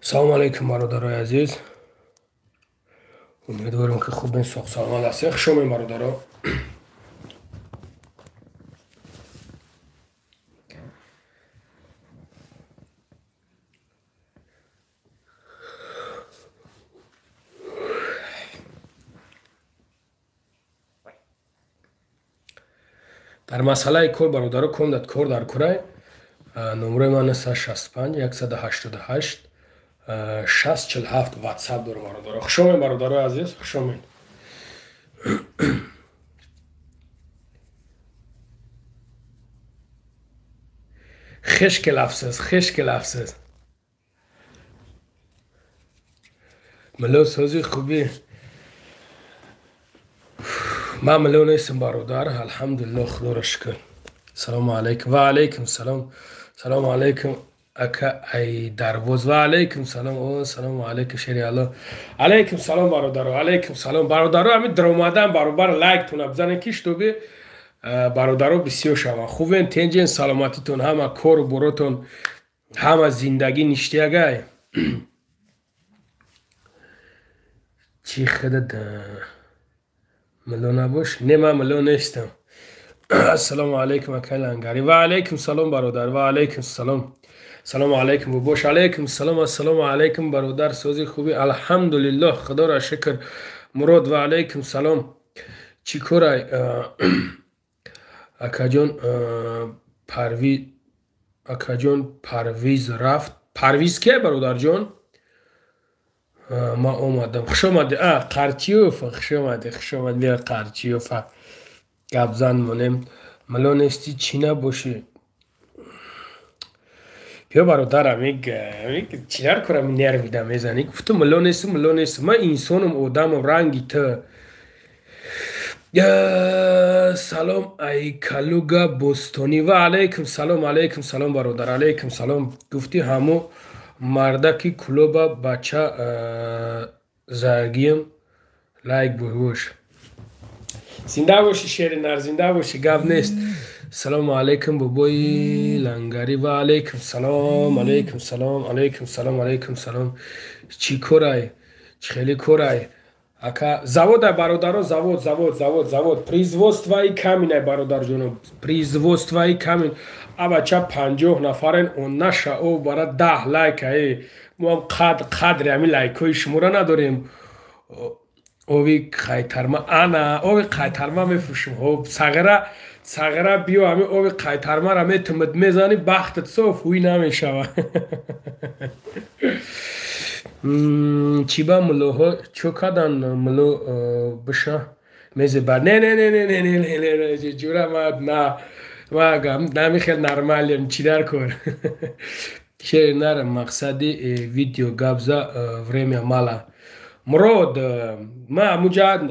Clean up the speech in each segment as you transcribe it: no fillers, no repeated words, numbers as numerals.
سلام علیکم برادرای عزیز. امیدوارم که خوب این ساخت سلامت هستین. خوش آمدید برادرها. در مسئله کور برادرها کندت کور در کوره نمره من است 65 188 6047 واتساپ دارم برادرها. خوش آمدید برادرای عزیز. خوش آمدید. خشک لفظ خشک لفظ ملو سازی خوبی. من ملو نیستم برادر، الحمدلله خدا را شکر. سلام علیکم. و علیکم سلام. سلام علیکم اکا ای درواز. و علیکم سلام. او سلام علیکم شری الله. علیکم سلام برادر. علیکم سلام برادر. همین در اومدن برابر لایک تون بزنین کیش تو بی برادر بسیار شما خوبین تنجین سلامتیتون همه کور بروتون همه زندگی نشتیگای چی خدت ملو نباش. نه من ملو نیستم. السلام علیکم اکل انگاری. و علیکم سلام برادر. و علیکم سلام. سلام علیکم بوش. علیکم سلام. السلام علیکم برادر سوزی خوبی الحمدلله خدا را شکر. مراد و علیکم سلام. چی کورای اکا جان پرویز رفت. پرویز که برادر جان ما اومدم. خوش آمده. قرچیوف. خوش آمده. خوش آمده. بیا قرچیوف گبزن منیم ملو نیستی چی نباشی. بیا برادرم میگه چیار کنم نرویدم میزنی گفتم ملو نیستم ملو نیستم من انسانم آدمم رنگی تو. سلام ای کلوگا بوستونی. و علیکم سلام. علیکم سلام برادر. علیکم سلام. گفتی همو مردکی کلوبا بچه زرگیم لایک بوش. زنده باشی شیر نر. زنده باشی گب نیست. سلام علیکم بابای لنگری. و علیکم سلام. علیکم سلام. علیکم سلام. علیکم سلام. چی کورای چی خیلی کورای اکا завод برادر завод производство камень برادر جونم производство камень ابچه 50 نفرن اون نشه او برای 10 لایک ای ما قدر همین لایک های شموره نداریم. اوی قایترما انا اوی قایترما میفروشم. خب صغره بیو همین اوی قایترما را میتمد میزنی بختت صاف هوی نمیشوه. چی با ملوها چو کدن ملو بشه میزه بر نه نه نه نه نه نه نه نه جورا نه ما گم نمیخواد نرمالیم چی در کن. شیر نرم مقصدی ویدیو گابزا время مالا. مراد ما مجاد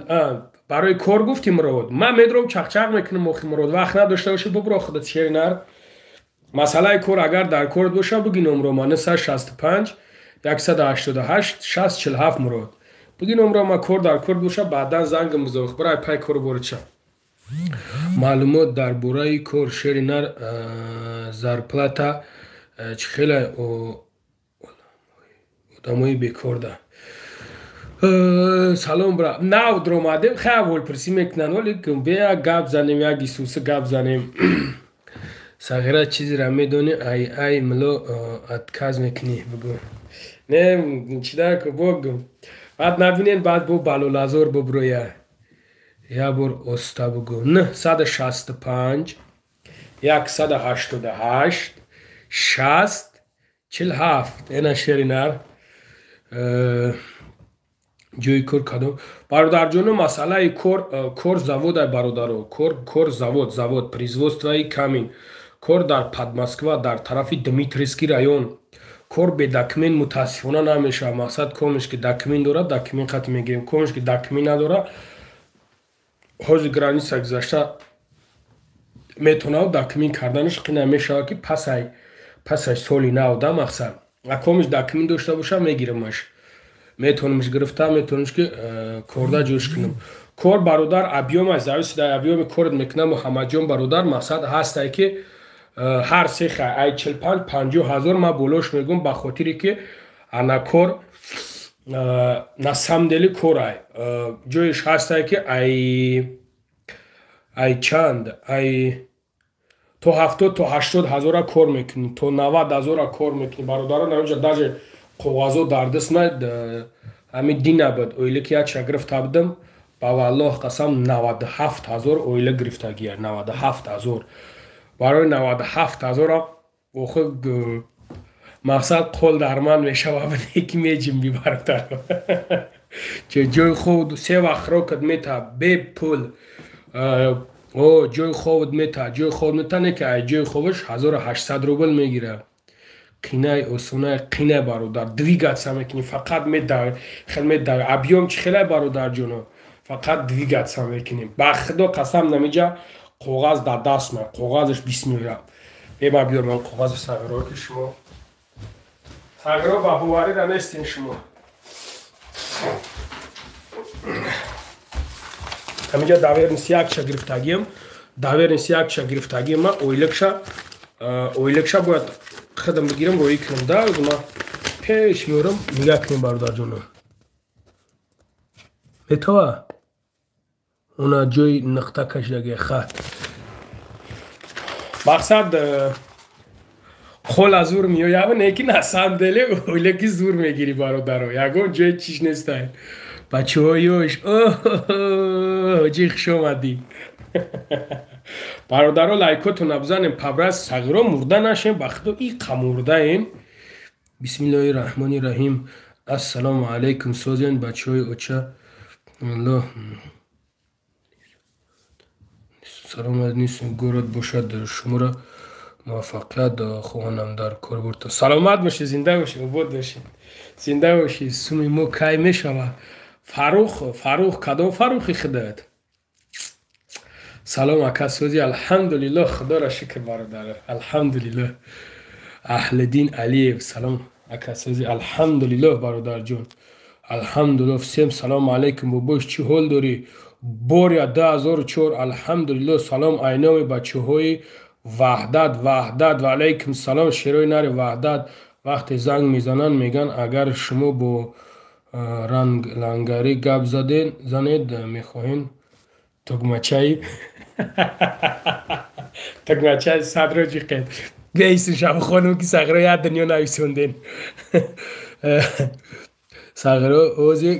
برای کار گفتی مراد من میدرم چق میکنم مخی مراد وقت نداشته باشی ببرو خودت شیر نر. مسئله کار اگر در کار باشه بگی نمره من 65 188 6047 مراد بگی نمره ما کار در کار باشه بعدا زنگ مزاخ برای پای کار برچه معلومات در برای کار شیر نر زرپلاتا چه خیلی آدمای بیکار ده. سلام برا نه درآمدیم خیلی اول پرسی میکنن ولی بیا گپ زنیم یکی سوسه گپ زنیم. صغیره چیزی را میدونی ای ملو اتکاز میکنی بگو نه چی در که بگم بعد نبینین بعد بو بالو لازور ببرویه یا بر استا بگو نه 165 188 60 47 اینا شیری نر جوی کور کدوم برادر جونو مسئله کور завод برادرو کور завод производство камень کور در подмосква در طرف دمیتریسکی رایون کور به دکمین متاسفانه نمیشه. مقصد کمش که دکمین داره دکمین خط میگیریم کمش که دکمین نداره حوض گرانیسا گذاشته میتونه دکمین کردنش که نمیشه که پسش سالی نو ده مقصد کمش دکمین داشته باشه میگیرمش میتونمش گرفته میتونمش که کورده جوش کنم. کور برادر ابیوم از زاویه در ابیوم کورد میکنم محمد جان برادر مقصد هسته که هر سه خیر ای 45-50 هزار ما بولوش میگم به خاطری که انا کار на самом деле کار ای جایش هست که ای چند ای تو 70 تا 80 هزار کار میکنی تو 90 هزار کار میکنی برادران اونجا даже قوازو در دست نید همین دی نبود اویلی که یک شگرفت بودم با والله قسم 97 هزار اویلی گرفتگی 97 هزار برای 97 هزار خود مقصد قول درمان میشه و من یکی میجیم بی برادر چه جای خود سه وقت رو کد میتا به پول او جای خود میتا جای خود میتا نه که جای خوبش 1800 روبل میگیره قینه اصونه قینه برادر دویگاتسا میکنی فقط میدار خیلی میدار ابیوم چی خیلی برادر جونو فقط دویگاتسا میکنیم با خدا قسم نمیجا قوغاز در دست من قوغازش 20 میلیون بیما بیار من قوغاز ساغرو که شما ساغرو با بواری را نیستین شما همینجا داور نسیاک شگرفتگیم داور نسیاک شگرفتگیم ما اویلکشا باید خدم بگیرم روی کنم دا ما پیش میورم نگاه کنیم برادر جونو میتوه اونا جای نقطه کشیدگی خط مقصد خول از زور میو یا نیکی نسان دلی اولی که زور میگیری برادر یکم جای چیش نیستن بچه هایوش جی خوش آمدی برادر لایکاتون بزنیم پبرز سغرا مرده نشیم بخدا ای قمورده این بسم الله الرحمن الرحیم السلام علیکم سوزین بچه های اوچه الله سلام از نیست گورد باشد شما را موفقیت خواهانم در کار برد سلامت باشی زنده باشی بود باشی زنده باشی سومی مو کای میشوه فاروق کدام فاروقی خدایت سلام اکا سوزی الحمدلله خدا را شکر برادر الحمدلله اهل دین علی سلام اکا سوزی الحمدلله برادر جون الحمدلله سیم سلام علیکم باباش چی حال داری بوریا 2004 الحمدلله سلام اینام بچه های وحدت و علیکم سلام شیروی نار وحدت وقتی زنگ میزنن میگن اگر شما با لنگری گپ زنید میخواهین تگمچه تگمچه صدر جی قید بیایستون شب خانم که سغرا یاد دنیا نویسوندین سغرا اوزی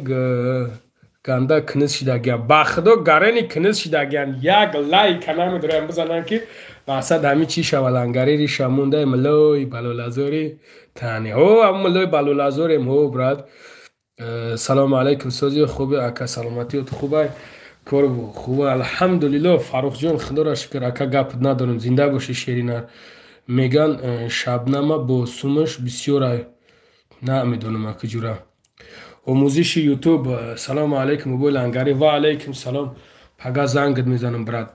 گنده کنز شدگیان بخدا گرنی کنز شدگیان یک لای کنم دارم بزنن که بحثت همین چی شولنگری ری شمونده ملوی بلولازوری تانی او ملوی بلولازوری مو براد سلام علیکم سوزی خوبه اکا سلامتی تو خوبه کار خوبه الحمدلله فاروق جون خدا را شکر اکا گپ ندارم زنده باشی شیرینار میگن شبنمه با سومش بسیار نه میدونم اکا جورا آموزش یوتیوب سلام علیکم بو لنگری و علیکم سلام پگا زنگت میزنم برات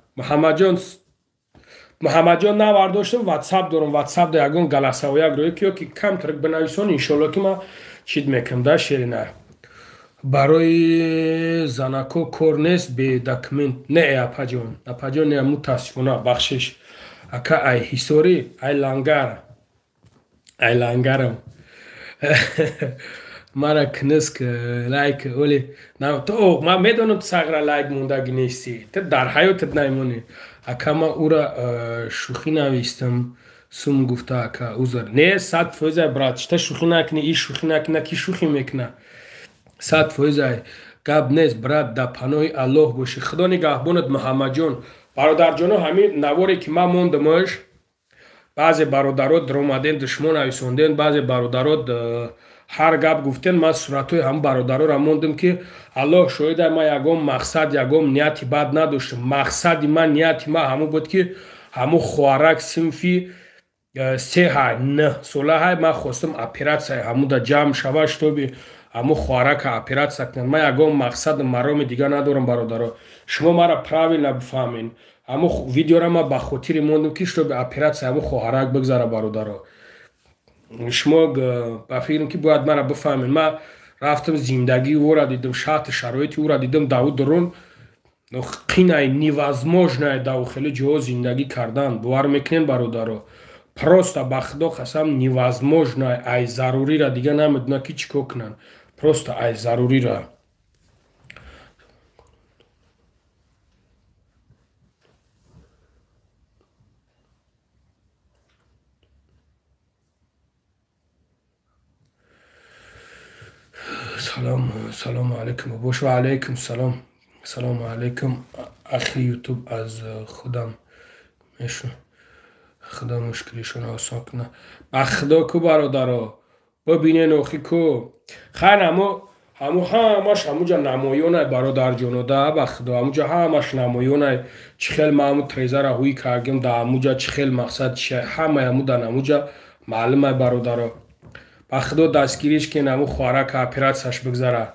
محمد جان نوارداشتم واتساپ دارم واتساپ دا یگون گلاسه و یک روی که کم ترک بنویسون انشالله که ما چید میکنم دا شیرینه برای زنکو کار نیست به دکمنت نه اپا جان نه متاسفانه بخشش اکا ای هیستوری ای لنگرم مرا کنسک لایک اولی نه تو ما میدونم تو ساغرا لایک موندگی نیستی تو در حیاتت نمیمونی اکا ما او را شوخی نویستم سوم گفته اکا اوزر نه 100% برات تا شوخی نکنی ای شوخی نکنه کی شوخی میکنه 100% گپ نیست برات در پناه الله باشی خدا نگهبانت محمد جان برادر جانو همین نواری که ما موندمش بعضی برادرات در اومدن دشمن نویسوندن بعضی برادرات هر گپ گفتن ما صورتای هم برادرها را موندم که الله شاید ما یگم مقصد یگم نیتی بد نداشتم مقصد من نیتی ما همون بود که همون خوارک صنفی سه های نه سوله های ما خواستم اپیراتسای همون دا جمع شوش تو بی همون خوارک اپیراتسا کنن ما یگم مقصد مرام دیگه ندارم برادرها شما ما را پراویل نبفهمین همون ویدیو را ما با خاطر موندم که شو به اپیراتسای همون خوارک بگذاره برادرها شما با فکرم که باید من بفهمین ما رفتم زندگی او را دیدم شرط شرایطی او را دیدم داود درون но қинай невозможное даохили ҷо зиндагӣ кардан бовар мекунен бародаро. Просто ба худо қасам невозможное ай зарурира дига намедонанд ки чӣ кор кунанд. Просто ай зарурира. салому алейкум бош ва алейкум салом. салому алейкум ахи ютуб аз худам мешу худо мушкилишона осон куна. ба худо ку бародаро бибинен охи ку хан ҳамаш ҳамуҷа намоёнай бародарҷонода ба худо ҳамуҷа ҳамаш намоёнай чӣ хел маҳмуд резара ҳуи кардем да ҳамуҷа чӣ хел мақсад ҳамаи ҳамудан ҳамуҷа маълумай бародаро. ба худо дастгириш кен ҳаму хӯрака оператсияш бигзара.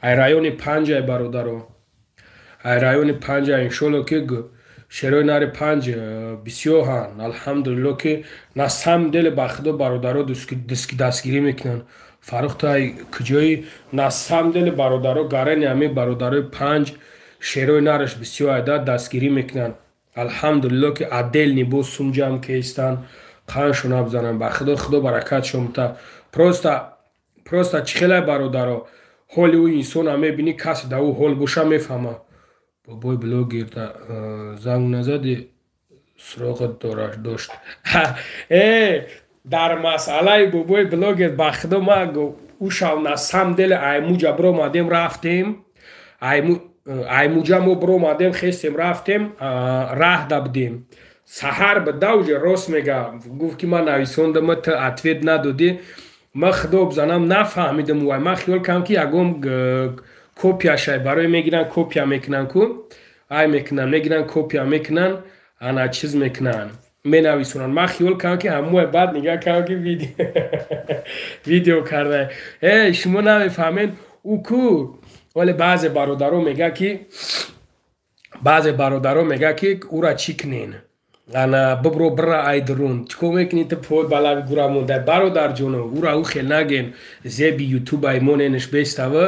ай райони панҷай бародаро. ай райони панҷа иншолло ки шерои нари панҷ бисёр ҳан алҳамдулилло ки на сам деле ба худо бародаро дастгирӣ мекунанд. фарохтай куҷои на сам деле бародаро гарани ҳами бародарои панҷ шерои нараш бисёр айда дастгирӣ мекунанд. алҳамдулилло ки аделни бо сумҷам кестанд қаншона бизананд. ба худо худо баракатшон мута. просто чӣ хелай бародаро ҳоли ӯ инсона мебини касе да ӯ ҳол боша мефаҳма. бобои блогер занг назади суроғат дошт. дар масъалаи бобои блогер ба худо ма ӯшав на сам деле аймуҷа биромадем рафтем аймуҷа мо биромадем хестем рафтем раҳ дабдем. саҳар ба давҷа рост мега гуфт ки ман нависондам ту ответ надодӣ. ма худо бизанам нафаҳмидам вай ма хиёл кардам ки ягон копияшай барои мегиран копия мекунан ку ай мекунан мегиран копия мекунан ана чиз мекунан менависонанд. ма хиёл кардам ки ҳамои баъд нигаҳ кардам ки видео карда шумо намефаҳмен ӯ ку. вале баъзе бародаро мега ки ӯра чӣ кунен ана бибро бира айдирун чикор мекунӣ ту пой ба лаби гура мондай. бародарҷоно ӯра ӯ хел наген зеби ютубаи моненаш бестава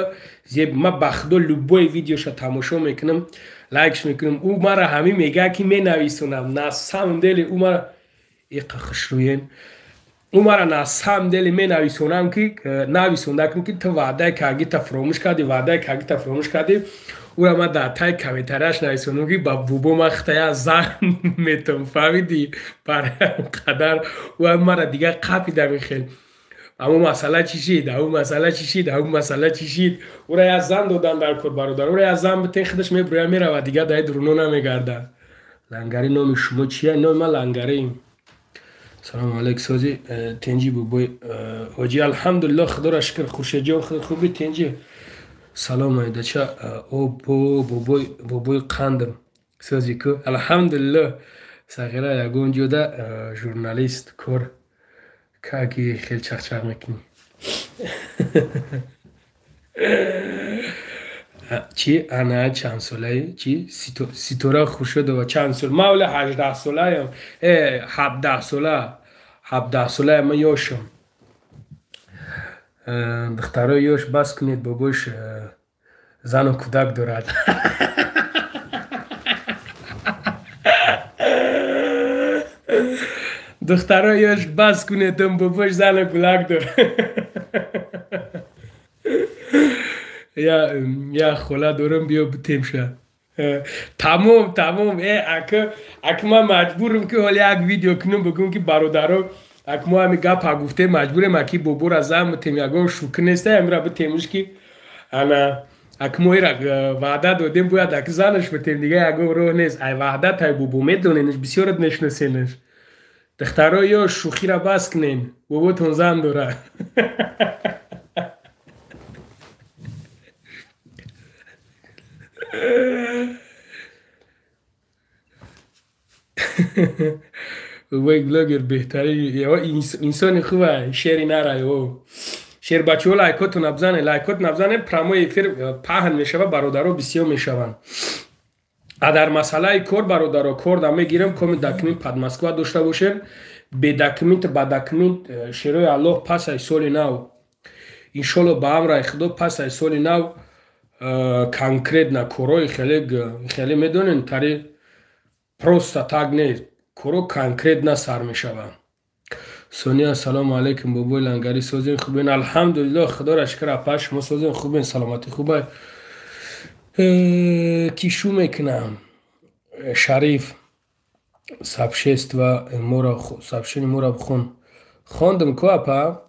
зеб. ма ба худо любое видеоша тамошо мекунам лайкш мекунам. ӯ мара ҳамин мегӯяд ки менависонам на самом деле ӯ мара иқа хушрӯен ӯ мара на самом деле менависонам ки нависондакам ки ту ваъдаи кардӣ та фуромӯш кардӣ ваъдаи кардӣ та фуромӯш кардӣ. ӯра ма дар таи комментарияш нависонам ки ба бубо ма хитая зан метавам фаҳмидӣ барқадар ӯ мара дига қапида мехел. аммо масъала чӣ шид аммо масъала чӣ шид аммо масъала чӣ шид. ӯра як зан додан дар кор бародар. ӯра як зан битен худаш мебуря мерава дига дай дуруно намегарда. лангари номи шумо чия? номи ман лангариим. салому алейкум сози тенҷи бубои ҳоҷӣ. алҳамдулилло худоро шукр. хуршедҷон хуби тенҷи салом айдача бобои қандам сози ку алҳамдулилло. сағира ягон ҷода журналист кор каки хел чахчах мекунӣ. чӣ ана чанд солаи чӣ ситора хуршедова чанд сол? ма оли 18 солаям 17 солаям. ма ёшам. духтарои ёш бас кунед бобош зану кӯдак дорад. духтарои ёш бас кунед бобош зану кӯдак дорад. я хола дорам биё битемша. тамом ака ман маҷбурам ки ҳоли як видео кунам бигӯм ки бародаро ак мо ҳами гапа гуфтем маҷбурем аки бобора зан битем ягон шӯкӣ неста амира битемуш ки ана ак мо ира ваъда додем бояд аки занаш битем дига ягон роҳ нест. ай ваъда тай бобо медоненаш бисёрат мешиносенаш. духтарои ёш шӯхира бас кунен боботон зан дорад. бобои блогер беҳтарин инсони хубе. шери нарай шербачаҳо лайкоту набзане лайкот набзане прамои эфир паҳн мешава бародаро бисёр мешаванд. дар масъалаи кор бародаро кор да мегирам коми документ пад москва дошта бошем бе документ ба документ шерои аллоҳ пас аз соли нав иншолло ба амраи худо пас аз соли нав конкретно корои хеле медонен тари просто так не коро конкретно сар мешаванд. Сония салом алейкум бобои лангари созин хубин алҳамдулиллоҳ худоро шукр апа шумо созин хубин саломатӣ хубай ки шу мекунам шариф сабшест ва сабшини мора бхон хондам ку апа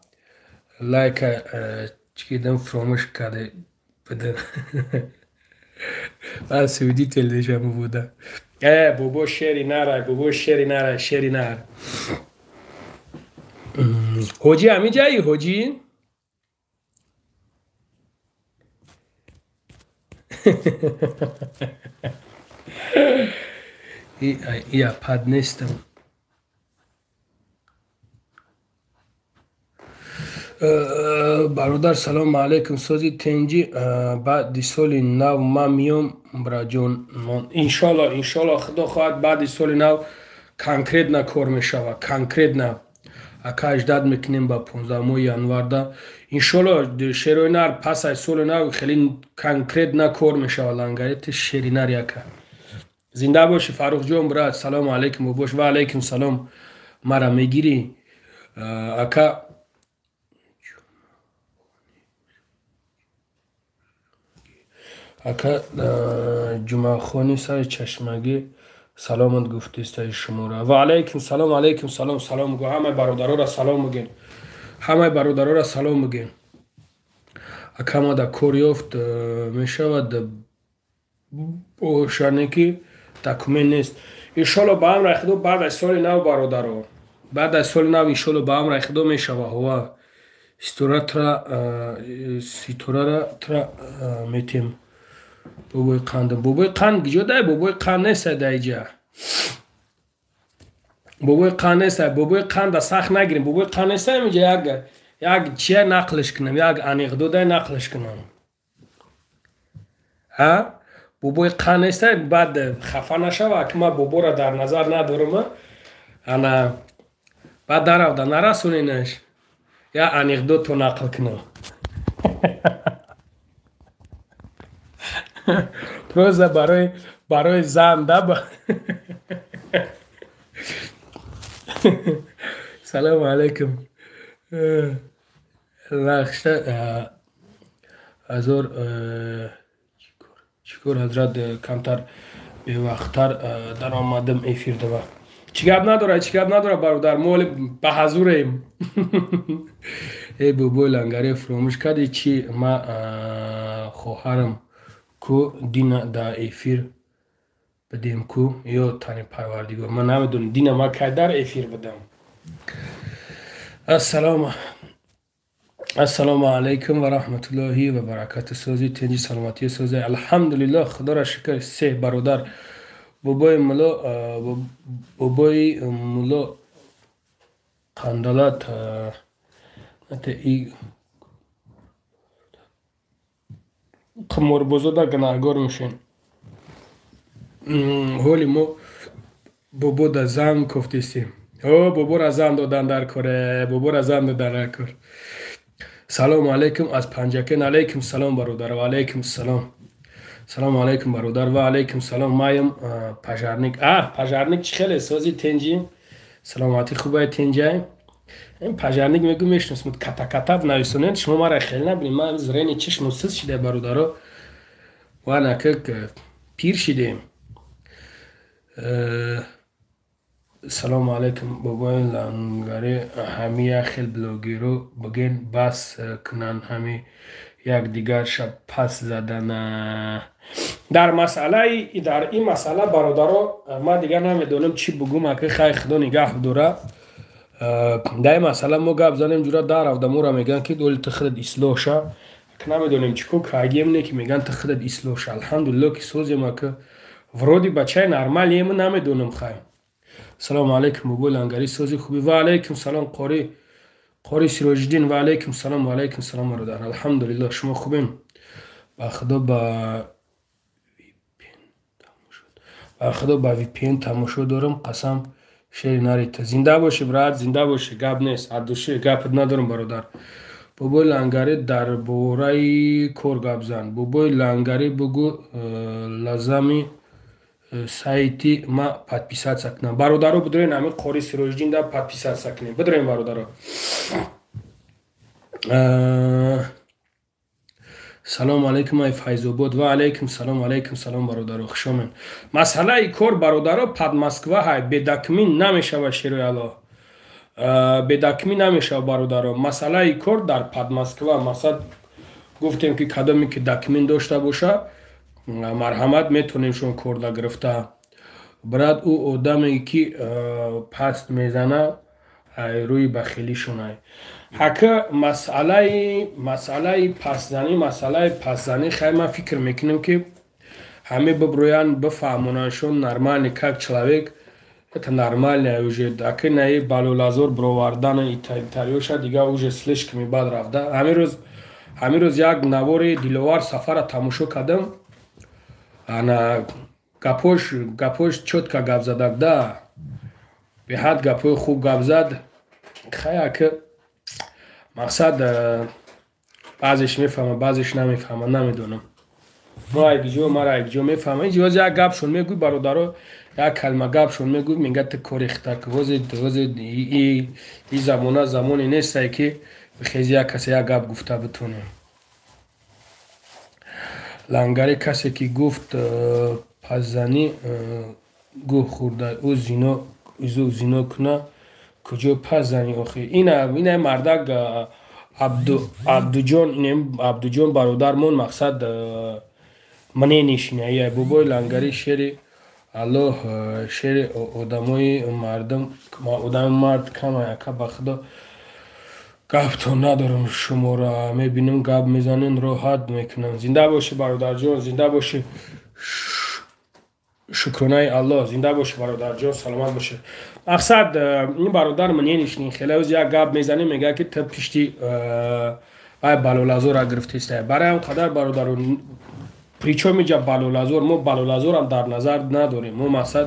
лайка чикидам фромӯш карде буда ва суди телевизион буда бобо шери нарай бобо шери нарай шери нар حاجی همی جایی حاجی یا پد نیستم برادر سلام علیکم سازی تنجی بعد سال نو ما میام براجون انشالله خدا خواهد بعد سال نو کنکریت نکار میشود کنکریت نو اکا اجداد میکنیم با 15 январда انشالله شیرینار پس از سال نو خیلی کنکریت نکار میشود لنگریت شیرینار یکا زنده باشی فاروق جون برات سلام علیکم و باش و علیکم سلام مرا میگیری اکا جمعه خانی سر چشمگی سلامت گفته است شما را و علیکم سلام گو همه برادرها را سلام میگین همه برادرها را سلام میگین اکا ما در کار یافت میشود بوشانکی تکمیل نیست انشالله با هم رخدو بعد از سال نو برادرها بعد از سال نو انشالله با هم رخدو میشود هوا ستوره را میتیم بابای قندم بابای قند گجا دای بابای قند نیست دایجا بابای قند نیست بابای قند سخت نگیریم بابای قند نیست میگه یک چیه نقلش کنم یک انیقدو دای نقلش کنم ها بابای قند نیست بعد خفه نشوه که ما بابا را در نظر ندارم انا بعد در نرسونینش یا انیقدو تو نقل کنم پروزه برای زنده سلام علیکم لخشته ازور چیکار حضرت کمتر به وقتتر در آمدم ایفیر دوه چی گب نداره برادر مال به حضوریم ای بابا لنگری فراموش کردی چی ما خواهرم کو دینا دا ایفیر بدیم کو یا تانی پروردگار من نمیدونم دینا ما که در ایفیر بدم السلام علیکم و رحمت الله و برکات سازی تنجی سلامتی سازی الحمدلله خدا را شکر سه برادر بابای ملا قندلات قمار بزرگ گناهگار میشین حالی ما بابا در زن کفتیستیم بابا را زن دادن در کاره بابا را زن دادن در کار سلام علیکم از پنجکن علیکم سلام برادر و علیکم سلام سلام علیکم برادر و علیکم سلام مایم پژارنیک چی خیلی سازی تنجی سلامتی خوبه تنجی این پژارنیک میگم میشناسم کتا نویسونن شما ما را خیلی نبینیم ما زرین چشم سوز شده برادرها و نکه پیر شدیم سلام علیکم بابای لنگاری همی خیل بلوگیرو بگین بس کنن همی یک دیگر شب پس زدن در این مسئله برادرها ما دیگر نمیدونم چی بگم اگه خیلی خدا نگه دوره در این مسئله ما گپ زنیم جورا در رفته ما را میگن که دولی تخرد اصلاح شه که نمیدونیم چی که اگیم نه که میگن تخرد اصلاح شه الحمدلله که سوزیم که ورودی بچه نرمال یه من نمیدونم خواهیم سلام علیکم بابا لنگری سازی خوبی و علیکم سلام قاری سراجدین و علیکم سلام برادر الحمدلله شما خوبین با خدا با وی پین تماشا دارم قسم شیر نریت زنده باشی برات زنده باشی گپ نیست عدوشی گپ ندارم برادر بابای لنگری در بورای کور گپ زن. بابای لنگری بگو لازمی сайти ма подписаться к нам. Бародаро будем нами Қори Сироҷдин да подписаться к ним. Будем бародаро. салом алейкум ай Файзобод ва алейкум салом бародаро. Хушомен. Масъалаи кор бародаро пад Москва ҳай бедакмин намешава широи Аллоҳ. бедакмин намешава бародаро. Масъалаи кор дар пад Москва масад гуфтем ки кадоме ки документ дошта боша марҳамат метонем шон корда гирифта. брат ӯ одаме ки паст мезана рӯи бахилишонай. ҳака масъалаи пастзанӣ хай ман фикр мекунам ки ҳаме биброян бифаҳмонаншон нормальный как человек. Это нормально уже. Даки наи балолазор бровардан италиёша дига уже слишком бад рафта. ҳамин рӯз як навори диловар сафара тамошо кардам. ана гапош чётка гап задак да. беҳад гапои хуб гап зад. хаяка мақсад баъзеш мефаҳмам, баъзеш намефаҳмам, намедонам. мара якҷо мефаҳмам. ҷоз як гапшон мегӯй бародаро, як калма гапшон мегӯй, мега ту кори хитак ҳозир и замона замоне нестай ки бихези як касе як гап гуфта битонем. лангари касе ки гуфт паззанӣ гӯҳ хӯрда ӯ зино куна куҷо паззанӣ охир. ина мардак абдуҷон бародармон мақсад маненишинаия бобои лангари шери аллоҳ шери одамои мардам одами мард кама яка ба худо гапто надорам. шуморо мебинам гап мезанен роҳат мекунам. зинда бошӣ бародарҷон, зинда бошӣ. шукронаи аллоҳ. зинда бошӣ бародарҷон, саломат бошӣ. мақсад ин бародар маненишин хеле ӯз як гап мезанем мега ки ту пишти ай балолазора гирифтеста. барои ҳам қадар бародаро причём иҷа балолазор, мо балолазорам дар назар надорем. мо мақсад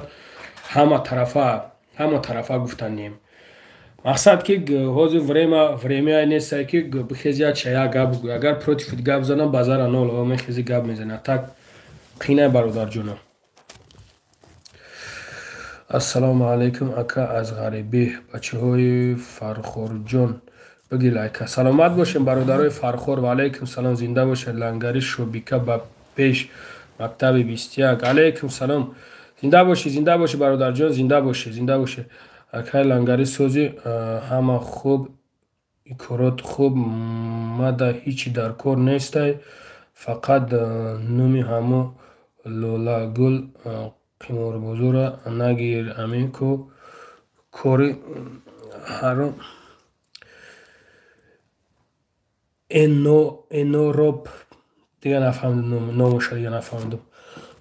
ҳама тарафа гуфтанем. мақсад ки ҳозир время нестай ки бихези як гап гӯй. агар против гап занам базара нол мехези гап мезанам. так қинай бародарҷонам. ассалому алейкум ака аз ғарибӣ бачаҳои Фархорҷон биги лайка. саломат бошем бародарои Фархор. ва алейкум салом. зинда бошед. лангари шӯбика ба пеш мактаби 21. алейкум салом. зинда бошӣ бародарҷон. зинда бошӣ. акай лангари сози ҳама хуб икорот хуб мада ҳичи дар кор нестай. фақат нуми ҳамо лолагул қиморбозора нагир амин ку кори ҳаром энороб дига нафаҳмидам номоша дига нафаҳмидам.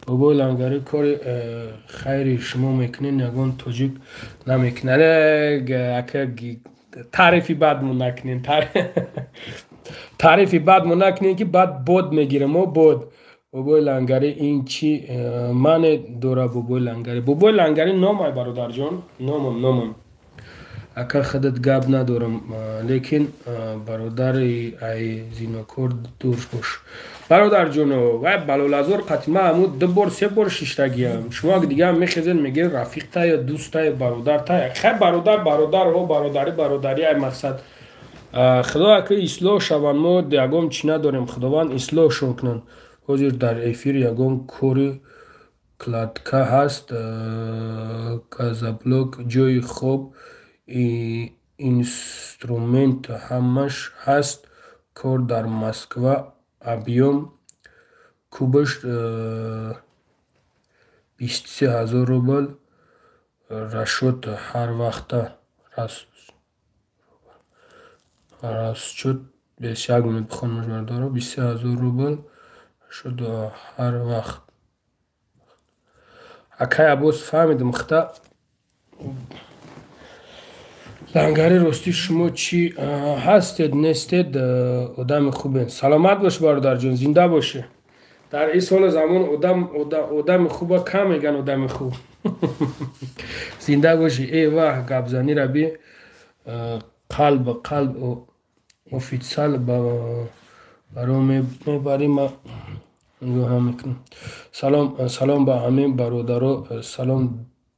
бобои лангари кори хайри шумо мекунед ягон тоҷик намекунад. таърифи бадмо накунед. таърифи бадмо накунед ки бад бод мегирем. мо бод бобои лангари ин чи мане дора бобои лангари. бобои лангари номай бародарҷон. номам ака худат гап надорам. лекин бародари ай зинокор дур бош. бародарҷоно вай балолазор қатима ҳаму ду бор се бор шиштагиам. шумо дига мехезен мегир рафиқта ё дӯста ё бародарта. хай бародари ай мақсад худо ака ислоҳ шаванд. мо ягон чи надорем. худованд ислоҳшон кунанд. ҳозир дар эфир ягон кори кладка ҳаст. газоблок ҷои хоб инструмент ҳамаш ҳаст. кор дар Москва объем кубаш 23000 рубл. расчет ҳар вақта расчет 21 минут бихонмаш бардоро 23000 рубл шуд ҳар вақт. акай абоз фаҳмидам хта лангари рости шумо чӣ ҳастед нестед одами хубед. саломат бош бародарҷон. зинда бошӣ. дар ин соли замон одами хуба кам меган. одами хуб зинда бошӣ. ваҳ гапзанира би қалб официал баро мебарим нигоҳ мекунам. Салом ба ҳамин бародаро, салом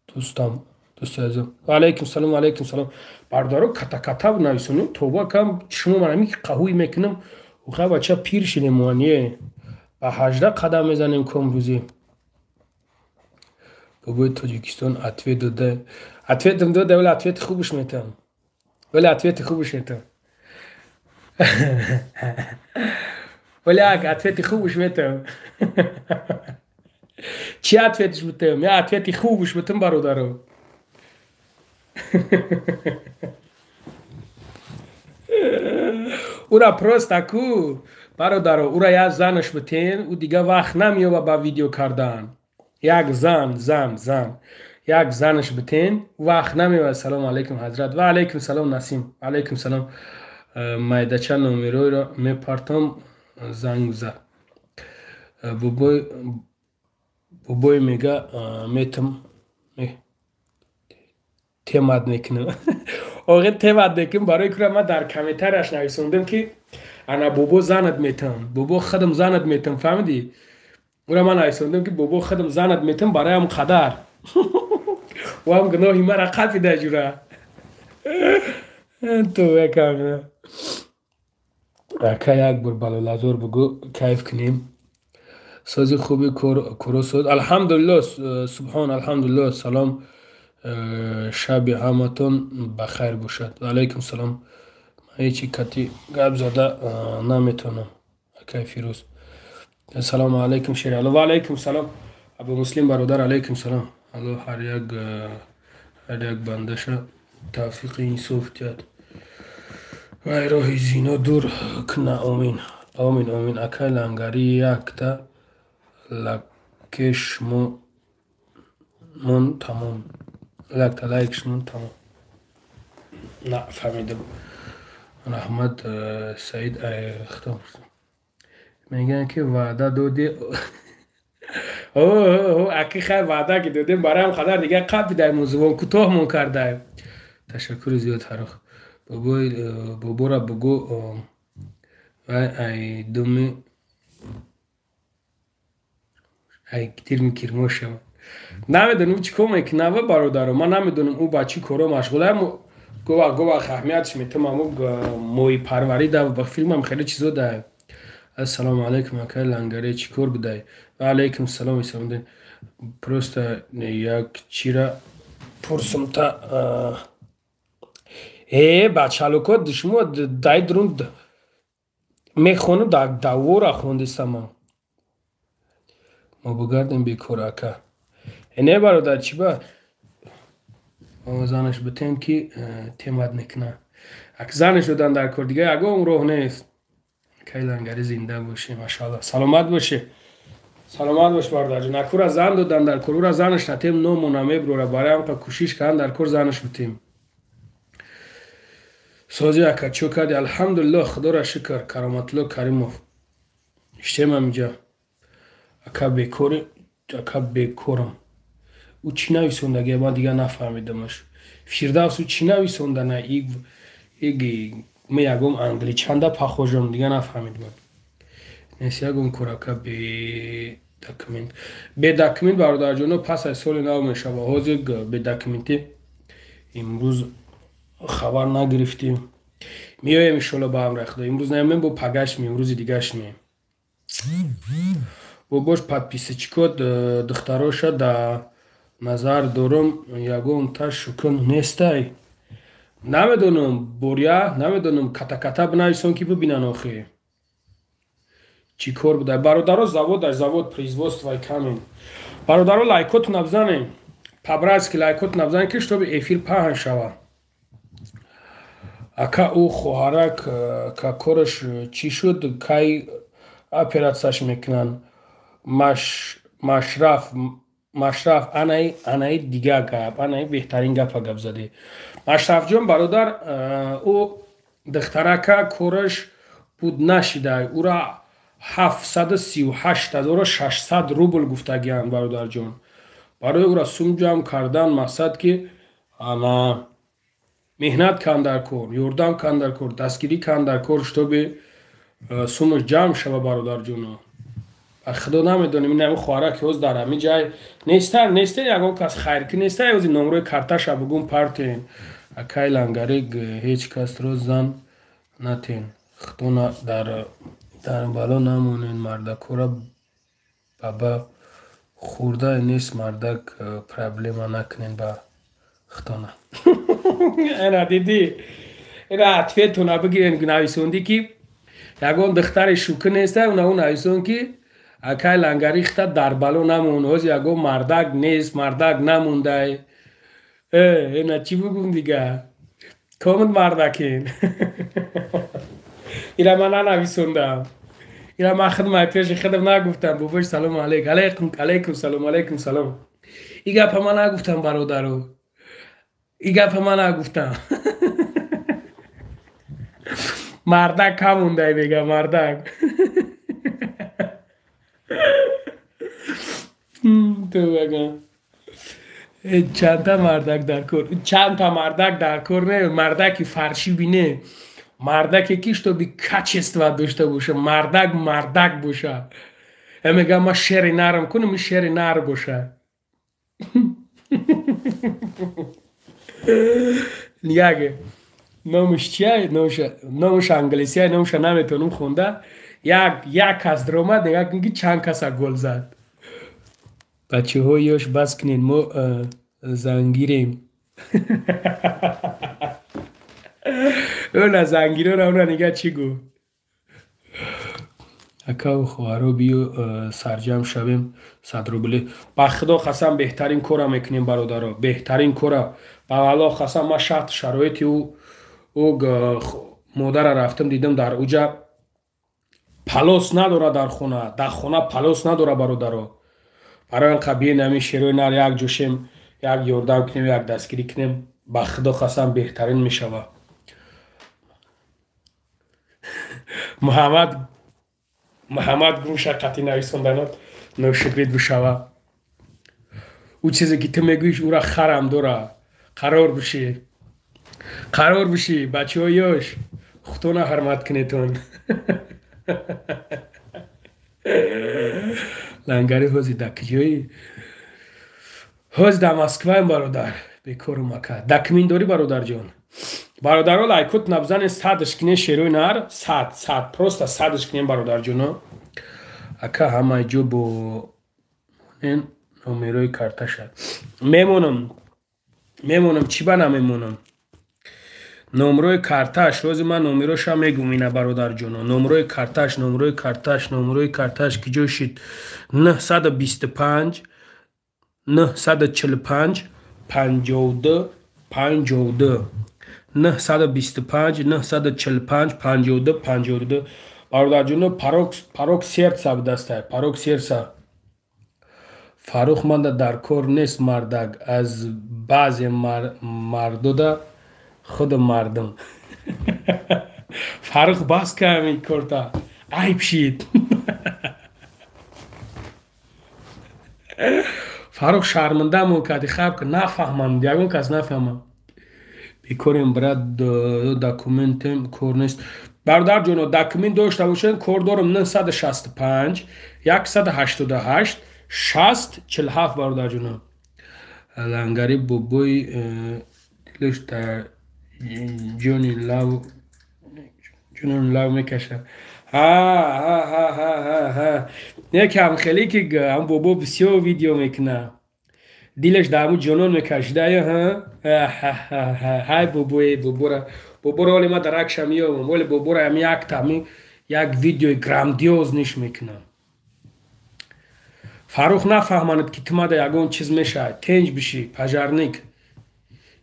дӯстам, дӯсти азизам. Ва алайкум салом. Бародаро ката нависонем тоба кам чишмо манами қаҳуи мекунам. Уха бача пир шидем муание. Ба 18 қадам мезанем комрӯзӣ. Бобои Тоҷикистон ответ дода. Ответам дода, вале ответи хубаш метам. Вале ответи хубаш метам. Чи ответиш бутем? Я ответи хубаш бутем бародаро. ура просто ку бародаро, ура я занаш бутен, у дига вақт намеёба ба видео кардан. Як занаш бутен, вақт намеёба. Салом алейкум ҳазрат. Ва алейкум салом Насим. Алейкум салом. Майдача номероиро мепартам зангза. Бобой мега метам темад мекунам. оғи темад мекунам. Барои кура ма дар комментарияш нависондам ки ана бобо занат метам, бобо хадам занат метам, фаҳмидӣ? ура ман нависондам ки бобо хадам занат метам, бароям қадар вам гуноҳи мара қафида ҷура. то якам ака як бор балолазор бугу кайф кунем. сози хуби куро соз. алҳамдулиллоҳ, субҳон алҳамдулиллоҳ. салом, шаби ҳаматон бахайр бошад. алайкум салом. ҳечи кати гап зада наметонам. акай фирӯз. салому алайкум шериалло. ва алайкум салом абу муслим бародар. алайкум салом. алло ҳар як бандаша тавфиқи инсоф диҳад вай роҳи зино дур куна. омин. акай лангари якта лайкшмон тамом. на фаҳмидам. раҳмат саид хитоб мегӯянд ки ваъда доди. аки хай ваъда ки додем бароям қадар дига қабидаем, зубон кӯтоҳмон кардаем. ташаккури зиёд ҳарох. бобора бугӯ вай айдуми айгитирми кирмошава. намедонам чӣ кор мекунава бародаро. ман намедонам ӯ ба чӣ коро машғулаям. говақ аҳамиятш метамам моҳи парварида ба филмам хеле чизо даем. ассалому алайкум акай лангаре чӣ кор будай? ва алайкум салом исамудин. просто як чира пурсумта бачалукот шумо дай дурунд мехонам давора хондисама. мо бигардем бекор ака. не бародар чӣ ба занаш бутем ки темад мекуна. ак занаш додан дар кор дига ягон роҳ нест. кайлангари зинда боши машалла. саломат боши. саломат бош бародарҷон. акура зан додан дар кор. ура занаш натем ному намеброра. бароям ка кӯшиш кардам дар кор занаш бутем. сози ака чӯ карди? алҳамдулиллоҳ, худоро шукр. кароматулло каримов. иштемам инҷа. ака бекорам. ӯ чӣ нависондаги ман дига нафаҳмидамаш. фирдавс ӯ чӣ нависондана ме ягон англичанда пахожам дига нафаҳмидам. нес ягон корака бедокумент. бедокумент бародарҷоно пас аз соли нав мешава. ҳозир бедокументи имрӯз хабар нагирифтем. меоем иншолло ба амри худо. имрӯз намем бо пагаш меем, рӯзи дигаш меем. бо бош подписочкот духтароша да назар дорам ягон та шукун нестай. намедонам боря, намедонам ката бинависон ки бибинан охи чӣ кор буда. бародаро завод производствои камен. бародаро лайкот набзанем. по-братски лайкот набзанем ки штоби эфир паҳн шава. ака ӯ хоҳарак ка кораш чӣ шуд? кай оператсияш мекунанд? машраф анаи дига гап, анаи беҳтарин гапа гап задӣ. машрафҷон бародар, ӯ духтарака кораш буд нашидай. ӯра 738600 рубл гуфтагианд бародарҷон. барои ӯра сум ҷамъ кардан мақсад ки ана меҳнат кам дар кор, ёрдам кам дар кор, дастгирӣ кам дар кор, чтобы сумаш ҷамъ шава бародарҷоно. худо намедонем ин ҳамин хоҳара ки ҳоз дар ҳамин ҷай нестан ягон кас хайркӣ нестан ҳози номрои карташа бугум партен акай лангарик ҳеҷ касро зан натен худо дар бало намонен мардакора баба хурда нест мардак проблема накунен ба худона. ана дидӣ ина атфетона бигирен нависонди ки ягон духтари шукр неста уна у нависон ки акай лангарихта дар бало намон ҳоз ягон мардак нест мардак намундай ина чӣ бугум дига комин мардакен. ира ман нанависондам ира ман хидмай пеши хидм нагуфтам бубош салому алейк алейкум салом алейкум салом и гапа ман нагуфтам бародаро и гапа ман нагуфтам. мардак камундай мега мардак чанда мардак дар кор чанда мардак дар кор не мардаки фарши бине мардаке ки чтобы качество дошта боша мардак боша мегам ма шери нарм кунам и шери нар боша. яге номуш чия номуш англисия номуша наметонум хонда як кас дромад як ки чанд каса гол зад. бачаҳо ёш бас кунед мо зангирем. ona zangirona ona niga чӣ гуфт акаву хоҳаро биё сарҷам шавем 100 рубли ба худо қасам беҳтарин кора мекунем бародаро беҳтарин кора ба аллоҳ қасам ман шарт шароити ӯ модара рафтам дидам дар уҷа палос надора дар хона палос надора бародаро барои ин қабиен ҳамин шерои нар як ҷӯшем як ёрдам кунем як дастгирӣ кунем ба худо қасам беҳтарин мешава. муҳаммад гӯша қати нависонданот ношукрит бишава ӯ чизе ки ту мегӯиш ӯра харам дора қарор бишӣ бачаҳо ёш худона ҳурмат кунетон. лангари ҳози да киҷои ҳоз да москваем бародар бекору мака дакумин дорӣ бародарҷон бародаро лайкот набзанен 100 шкине шерои нар 100 просто 100 шкине бародарҷоно ака ҳамаи ҷо бо номерои карташа мемонам чӣ ба намемонам номерои карташ ҳози ман номероша мегум ина бародарҷоно номерои карташ киҷо шид 925 945 52 52 925 945 52 52 бародарҷоно парок сердца будастай парок сердца фарух манда дар кор нест мардак аз баъзе мардода худ мардум. фарух бас ками корта айб шид. фарух шарманда мукади хаб нафаҳмам ягон кас нафаҳмам бекорем брат документем кор нест бародарҷоно документ дошта бошед кор дорам 965 188 60 47 бародарҷоно лангари бобои дилаш дар ҷони лав мекашад якам хеле ки ам бобо бисёр видео мекуна дилаш дар ҳамун ҷонон мекашида ҳай боборо оли ма даракша меёвам оли боборо ҳами як видеои грандиоз ниш мекунам фарух нафаҳманад ки тумада ягон чиз мешавад тенҷ бишӣ пажарник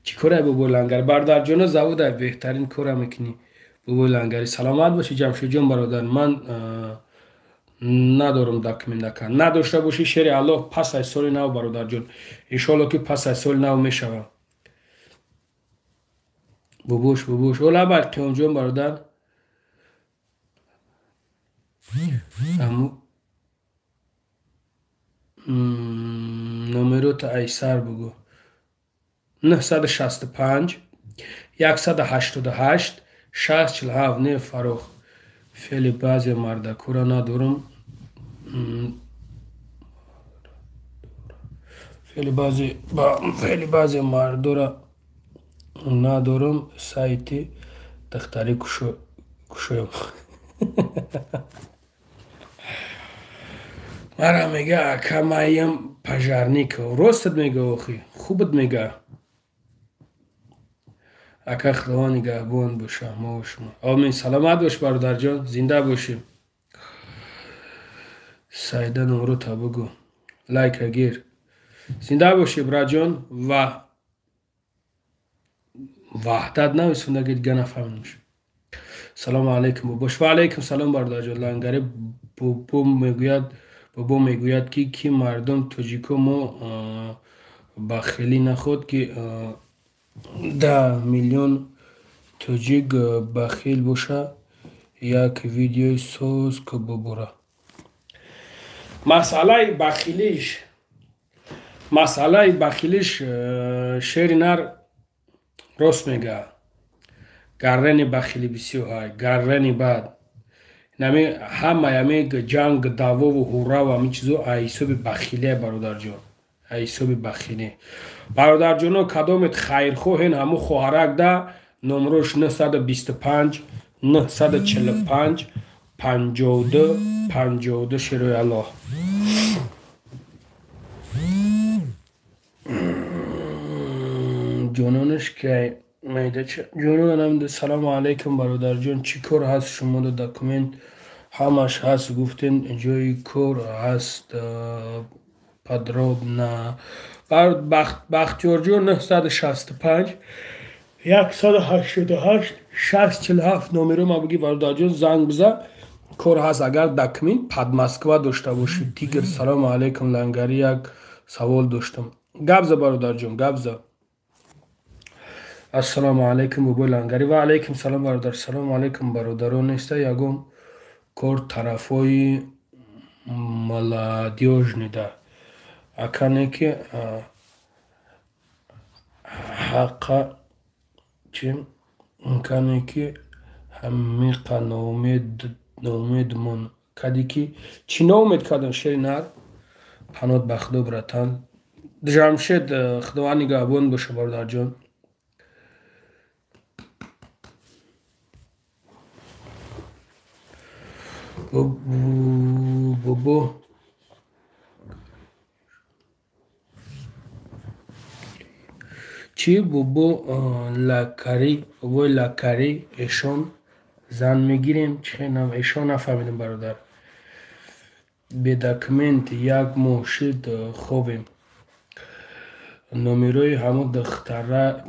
чӣ корай бобои лангари бародарҷоно заводай беҳтарин кора мекунӣ бобои лангари саломат бошӣ ҷамшидҷон бародар ман надорам документака надошта бошӣ шери аллоҳ пас аз соли нав бародарҷон иншоалло ки пас аз соли нав мешавам бубош ола бар қиёмҷон бародар номерота айсар бугӯ 965 188 647 не фарох фели баъзе мардакура надорум фели баъзе мардура надорум сайти дахтарӣ кушоям мара мега ака маям пожарников ростат мега охи хубат мега ака худова нигаҳбон боша мо шумо амин саломат бош бародарҷон зинда бошем сайда номро табугу лайка гир зинда боши браҷон ва ваҳдат нависунагид га нафаҳмидмш салому алайкум бобош ва алайкум салом бародарҷон лангари бобо мегӯяд ки мардум тоҷико мо бахилӣ наход ки 10 миллион тоҷик бахил боша як видеои соз ки бубура масъалаи бахилиш шери нар рост мега гаррани бахилӣ бисёр ҳай гаррани бад ҳама ҳамег ҷанг давову ҳурраву ҳамин чизо аҳисоби бахиле бародарҷон аҳисоби бахиле бародарҷоно кадомет хайрхоҳен ҳаму хоҳарак да номрош 925 945 52 52 широи аллоҳ ҷононаш кай ҷононам салому алайкум бародарҷон чӣ кор ҳаст шуморо документ ҳамаш ҳаст гуфтен ҷои кор ҳаст подробна бахтиёрҷон 965 188 647 номеро ма буги бародарҷон занг биза кор ҳаст агар документ пад москва дошта бошӣ тигр салому алайкум лангари як савол доштам гапза бародарҷон гапза ассалому алайкум бобои лангари ва алайкум салом бародар салому алайкум бародарон неста ягон кор тарафҳои молодёжнида аканеки ҳаққа чи канеки ҳамиқа ноумедмон кадики чӣ ноумед кадан шери нар панот ба худо братан ҷамшед худованд нигаҳбон боша бародарҷон бобо چی بابا لکری ایشان زن میگیریم چه نم ایشان نفهمیدم برادر به داکمنت یک موشید خوبیم نمیروی همون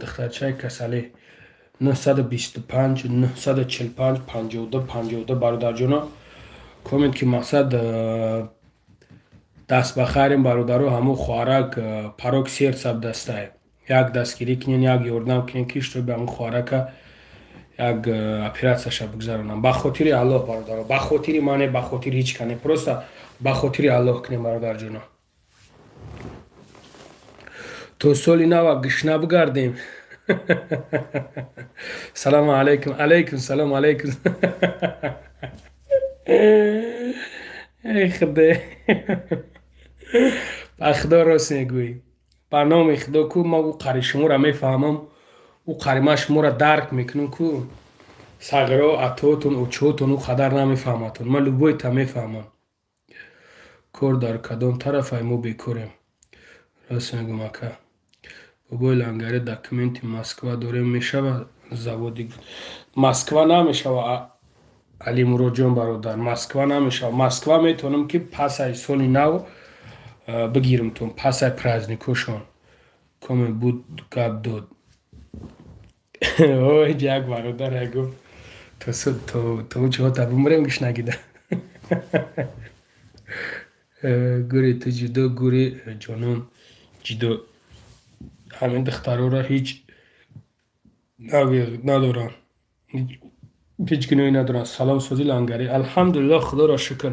دخترچه کسالی 925 945 52 52 برادر جانا کومنت که مقصد دست بخریم برادرو همون خوارک پاروک سیر سب دسته як дастгирӣ кинен як ёрдам кинен ки шуто ба ҳамн хоҳарака як оператсияша бигзаронам ба хотири аллоҳ бародаро ба хотири мане ба хотири ҳеҷ кане просто ба хотири аллоҳ кинем бародарҷоно то соли нава гишна бигардем салому алайкум алайкум салом алайкум эй худо ба худо рост мегӯӣ ба номи худо ку ма ӯ қари шуморо мефаҳмам ӯ қарима шуморо дарк мекунам ку сағиро атоатон очоатон ӯ қадар намефаҳматон ман любойта мефаҳмам кор дар кадом тарафай мо бекорем рост мегӯм ака бобои лангари документи москва дорем мешава заводи москва намешава алимуроҷон бародар москва намешава москва метавонам ки пасаи соли нав бигирмтон пасай праздникошон коме буд гап дод ой як бародар гуфт то ҷота бимурем гишнагида гури ту ҷудо гури ҷонон ҷудо ҳамин духтарора ҳеҷ надоран ҳеҷ гуноҳӣ надоран салом сози лангари алҳамдулиллоҳ худоро шукр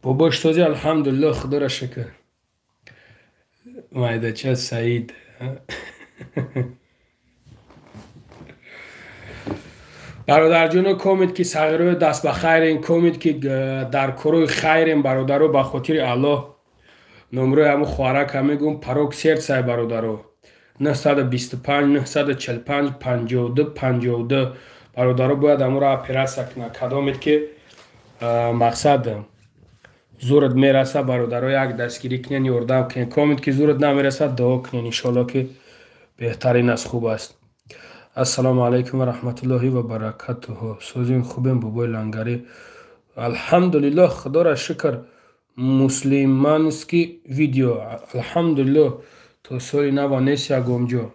бобош сози алҳамдулиллоҳ худоро шукр майдача саид برادر جون کومید که صغیرای دست به خیرین، کومید که در کروی خیرین برادرو، به خاطر الله نمره همو خوارک همه گم پروک سرد سای برادرو 925 945 52 52 برادرو باید همو را اپیراسیا کنه. کدامید که مقصد زورت میرسه برادرو یک دستگیری کنین، یاردم کنین. کومید که زورت نمیرسه دعا کنین، انشالله که بهترین از خوب است. السلام علیکم و رحمت الله و برکاته. سوزین خوبیم بابای لنگری الحمدلله، خدا را شکر. مسلمانسکی ویدیو الحمدلله. تو سالی نو نیست یکم جا،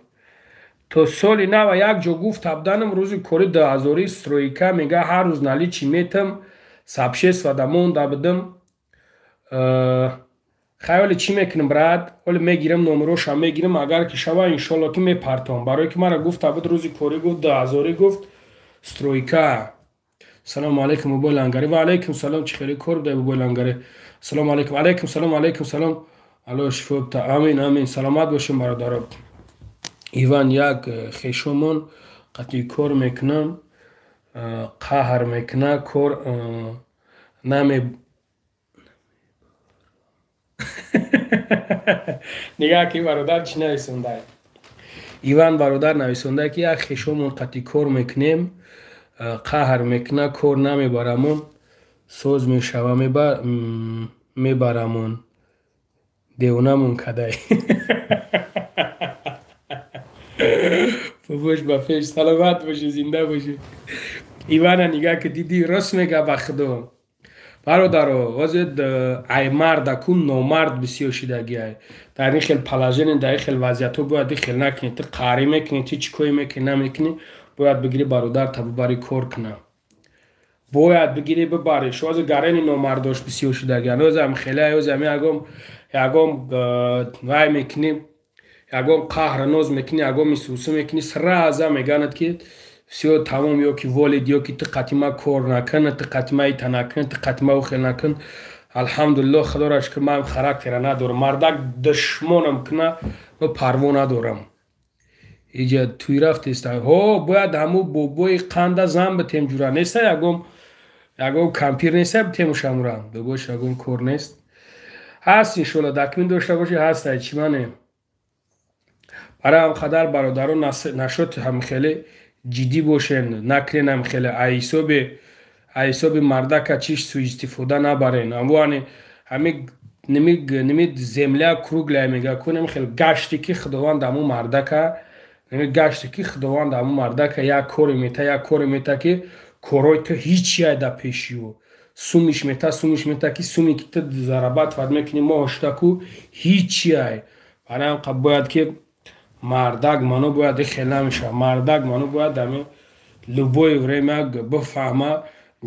تو سالی نو یک جا گفت ابدانم روزی کوری 2000 سترویکا میگه هر روز نالی چی میتم سبشیست و دمون دا بدم خیلی چی میکنم براد، ولی میگیرم نمروش هم میگیرم، اگر که شوه انشالله که میپرتم. برای که مرا گفت ابد روزی کوری گفت 2000 گفت سترویکا. سلام علیکم بابای لنگری. و علیکم سلام، چی خیلی کور بده بابای لنگری. سلام علیکم. علیکم سلام. علیکم سلام. الله شفا بده. آمین آمین. سلامت باشیم برادران. ایوان یک خیشمون قطعی کور میکنم، قهر میکنه کور نمی نگاه که برادر چی نویسونده. ایوان برادر نویسونده که یک خیشمون قطعی کور میکنیم، قهر میکنه کور نمیبرمون، سوز میشوه میبرمون دیونمون کدای. فوش بفش. سلامت باشی، زنده باشی. ایوان نگاه که دیدی راست میگه بخدا برادرو. وزید ای مرد کن نامرد بسیار شدگی های در این خیل پلاژین، در این خیل وضعیتو باید این خیل نکنی. تو قاری میکنی، تو چیکوی میکنی نمیکنی، باید بگیری برادر تا ببری کار کنه. باید بگیری ببری. شو گرین نامرداش بسیار شدگی های نوزم خیلی هایوزم یکم وای میکنی، یکم قهر نوز میکنی، یکم میسوسه میکنی، سر ازم میگند که بسیار تمام یا که والد یا که تو قطیمه کار نکنه، تو قطیمه ایتا نکنه، تو قطیمه او خیل نکن. الحمدلله خدا را شکر من خراکتر ندارم. مردک دشمنم کنه و پروا ندارم. ایجا توی رفت است. باید همو بابای قنده زن بتیم جورا نیست. یکم کمپیر نیست بتیم شمورم بگوش یکم کار نیست. هست انشالله دکمین داشته باشی. هست چی منه برای هم خدر برادران نشد هم خیلی جدی باشین، نکنین هم خیلی ایساب مردک چیش سوی استفاده نبرین. همه نمید زمله کروگله میگه کنیم خیلی گشتی که خداوند همو مردک، نمید گشتی که خداوند همو مردک یک کاری میته که کارای تو هیچی های در پیشیو سومیش میته که سومی که تو ضربت فرد میکنی ما هشتکو هیچی های. برای هم باید که مردک منو باید خیلی نمیشه. مردک منو باید دمی لبوی وریمه بفهمه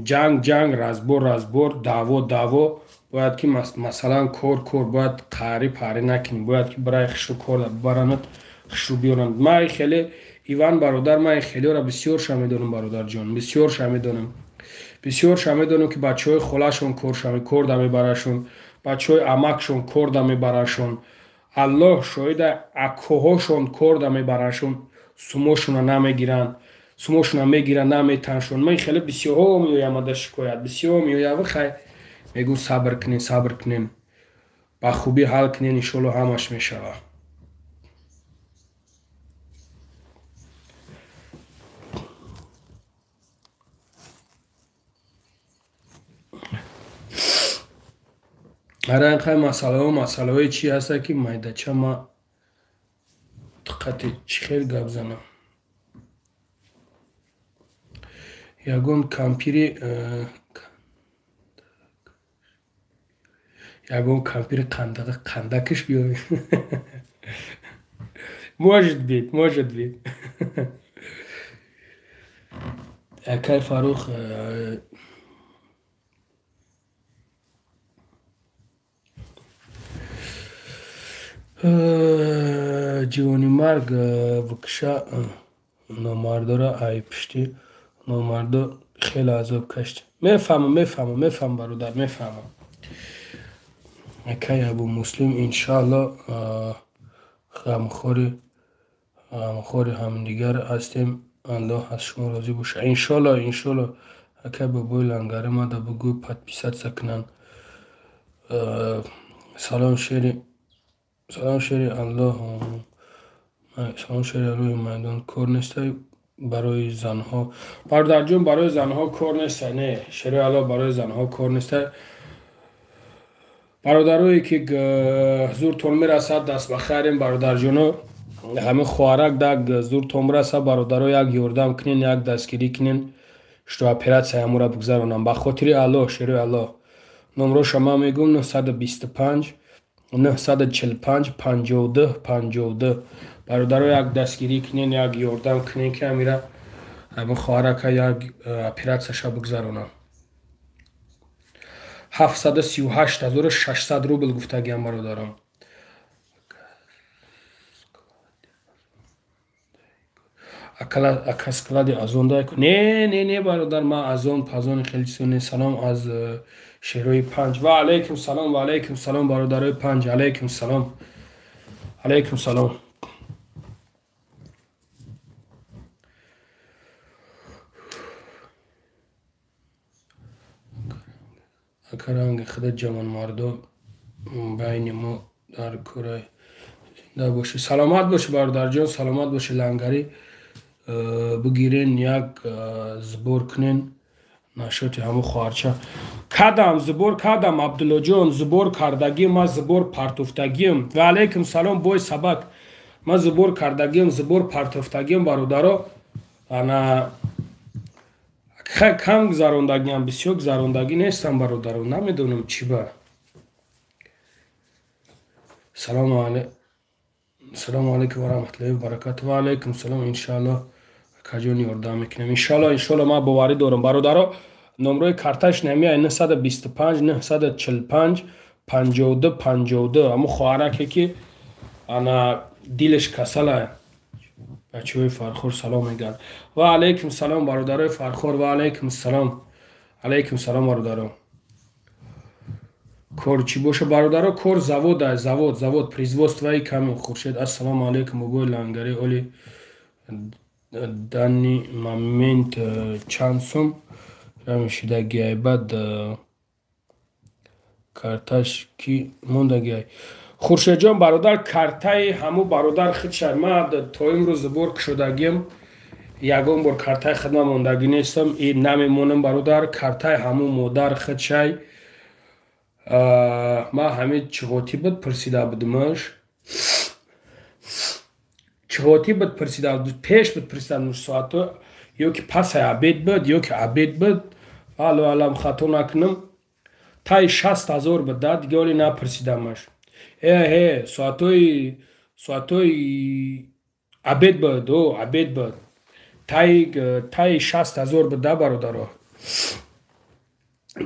جنگ رزبور دعوا باید که مثلا کور باید قهری پهری نکنی، باید که برای خشو کور برانت خشو بیارند. من خیلی ایوان برادر من خیلی را بسیار شمیدونم برادر جان، بسیار شمیدونم که بچه های خلاشون کور دمی براشون، بچه های امکشون کور دمی براشون، الله شاید اکوهاشون کار دا میبرنشون، سموشون نمیگیرن، نمیتنشون. من خیلی بسیار میویم در شکایت، بسیار میویم خیلی میگو صبر کنین با خوبی حل کنین، انشالله همش میشه. هر این خیلی مسئله های چی هسته که مایده چه ما دقیقی چی خیلی گب زنم. یکم کمپیر قندکش بیایی. может быть. اکای فاروق جوانی مرگ وکشا نامرده را ای پشتی نامرده خیلی عذاب کشت. میفهمم برادر، میفهمم. اکای ابو مسلم انشاءالله غمخوری همدیگر هستیم. الله از شما راضی باشه انشالله انشالله. اگه بابای لنگری ما دا بگو подписаться к нам. سلام شیری الله سلام شیری روی میدان کار نیسته برای زنها برادر جون برای زنها کار نیسته نه شیری الله برای زنها کار نیسته برادروی که زورتون میرسد دست بخیرین برادر جونو همه خوارک دک زورتون میرسد برادرو یک یوردم کنین یک دستگیری کنین شتو اپراتسیا همورا بگذارونم به خاطر الله شیری الله. نمره شما میگم 925 945 52 52 برادرو یک دستگیری کنین یک یوردم کنین که میره همه خوارک یک اپراتسیا بگذارونم. 738,600 روبل گفتگیم برادرم. اکاسکلادی ازون دای کن نه برادر ما ازون پازون خیلی سونه. سلام از شیروی 5 و علیکم سلام برادرای 5 علیکم سلام. اکرانگ خدا جوان مردو بین ما در کره زنده باشی سلامت باشه برادر جان سلامت باشه لنگری بگیرین یک زبور کنین نشاتی همو خوارچه کدم زبور کدم عبدالله جان زبور کردگیم ما زبور پرتفتگیم و علیکم سلام بوی سبک ما زبور کردگیم زبور پرتفتگیم برادرو انا کم گذاروندگی هم بسیار گذاروندگی نیستم برادرو نمیدونم چی با سلام علیکم و رحمت الله و برکاته و علیکم سلام انشالله کجانی اردام میکنم انشالله ما باوری دارم برادرو نمره کارتش نمیه 925 945 52 52 اما خواهرکه که انا دیلش کسله بچه های فرخور سلام میگن و علیکم سلام برادرای فرخور و علیکم سلام برادرو کور چی باشه برادرو کور завод производство کمی خورشید السلام علیکم بگوی لنگری اولی دانی момент چند سوم رمیشیدگی ای بعد کارتش کی موندگی ای خورشید جان برادر کارتای همو برادر خود شرمد تا امروز زبور کشودگیم یگون بار کارتای خدمه موندگی نیستم این نمیمونم برادر کارتای همو مادر خود شای ما همه چهاتی بود پرسیده بودمش چهاتی بود پرسیده بود پیش بود پرسیده بود ساعتو یا که پس عبید بود یا که عبید بود علم خطا نکنم تای 60,000 بود داد دیگه ولی نپرسیدمش ساعتوی عبید بود عبید بود تای 60,000 بود ده برادرو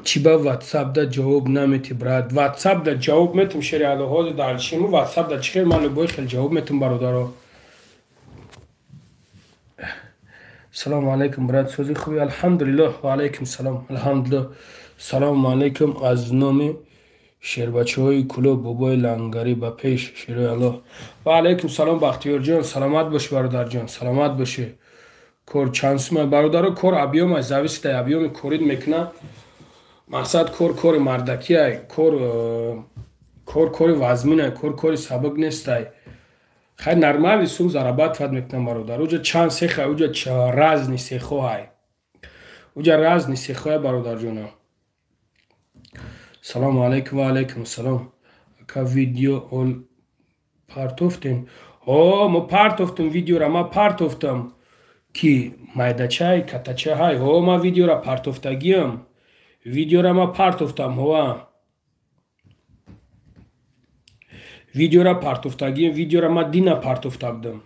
چی با واتساپ دا جواب نمیتی براد واتساپ دا جواب میتم شری الهاز دالشیمو واتساپ دا چخیر من لبوی خیلی جواب میتم برادرو سلام علیکم براد سوزی خوبی الحمدلله و علیکم سلام الحمدلله سلام علیکم از نامی شیر بچه های کلوب بابای لنگری با پیش شیروی الله و علیکم سلام بختیار جان سلامت باش برادر جان سلامت باشه کور چانسمه برادرو کور ابیوم از زویسته ابیوم کورید میکنه مقصد کور مردکی های کور وزمین های کور سبک نیست های خیلی نرمالی سوم ضربات فد میکنم برادر اوجا چند سیخه اوجا راز نیسیخو های اوجا راز نیسیخو های برادر جانا سلام علیکم و علیکم سلام که ویدیو اول پارتوفتین ما پارتوفتم ویدیو را ما پارتوفتم کی مایدچه های کتچه های ما ویدیو را پارتوفتگیم ویدیو را ما پارتوفتم ویدیو را پارتوفتگیم ویدیو را ما دینا پارتوفتگدم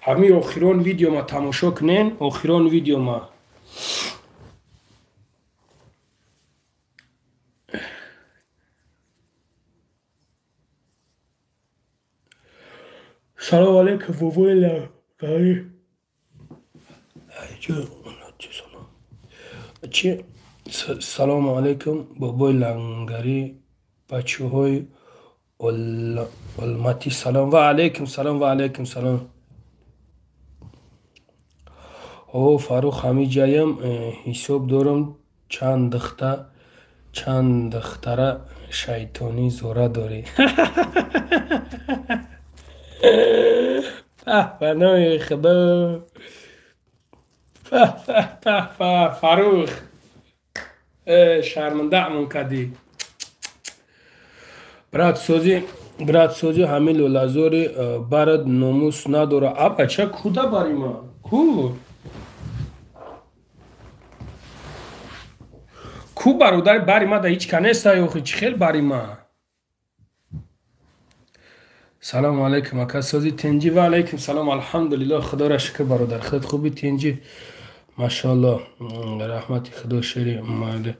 همی آخران ویدیو ما تماشا کنین آخران ویدیو ما سلام علیکم بابای لنگری سلام علیکم بابای لنگری بچه های علمتی سلام و علیکم سلام او فاروق همین جایم حساب دارم چند دختره شیطانی زوره داری. به نام خدا. فاروق شرمنده امون کردی. برات سوزی همین لولازوری برات ناموس نداره. بچه کودا باری ما کو برادر باری ما دا هیچ کنست های چی خیل باری ما. سلام علیکم اکا سوزی تنجی. و علیکم سلام. الحمدلله خدا را شکر برادر. خود خوبی تنجی؟ ماشاءالله رحمت خدا شری مرد.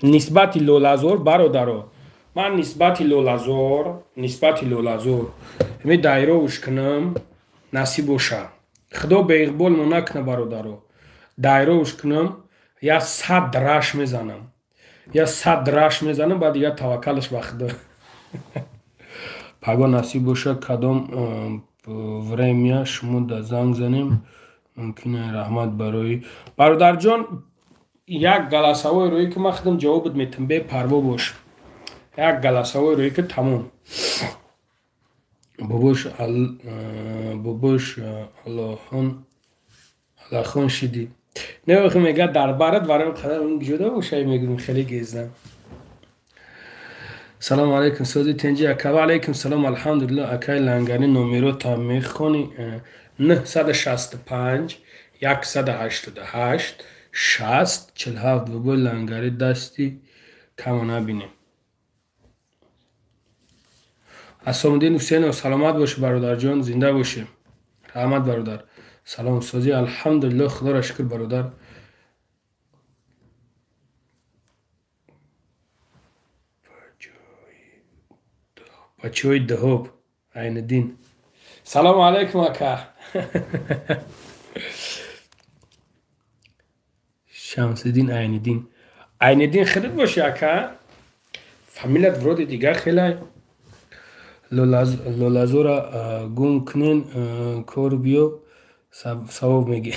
نسبتی لولازور برادرو من نسبتی لولازور همی دایره وش کنم نصیب باشه. خدا به اقبال نکنه برادرو. دایره وش کنم یا 100 درش میزنم بعد یا توکلش به خدا. پگاه نصیب باشه کدام ورمیا شما دا زنگ زنیم ممکنه رحمت برای برادر جان. یک گلاسوای روی که من خودم جوابت میتم به پروا باش. یک گلاسوای روی که تمام بابوش الله خان شدی. نه وقتی میگه در برات ورم قدر اون جدا باشه میگم خیلی گیزدم. سلام علیکم سوزی تنجی اکا. و علیکم سلام الحمدلله اکای لنگانی نومیرو تا میخونی 965 188 60 47 و بای لنگاری دستی کما نبینیم. اسامدین حسین و سلامت باشه برادر جان. زنده باشه. رحمت برادر. سلام سوزی الحمدلله خدا را شکر برادر. بچه های دهاب عین دین. سلام علیکم اکا. شمسدین عین دین خیلی باشه اکا. فامیلت ورود دیگه خیلی لولازو را گم کنین کار بیو ثواب میگی.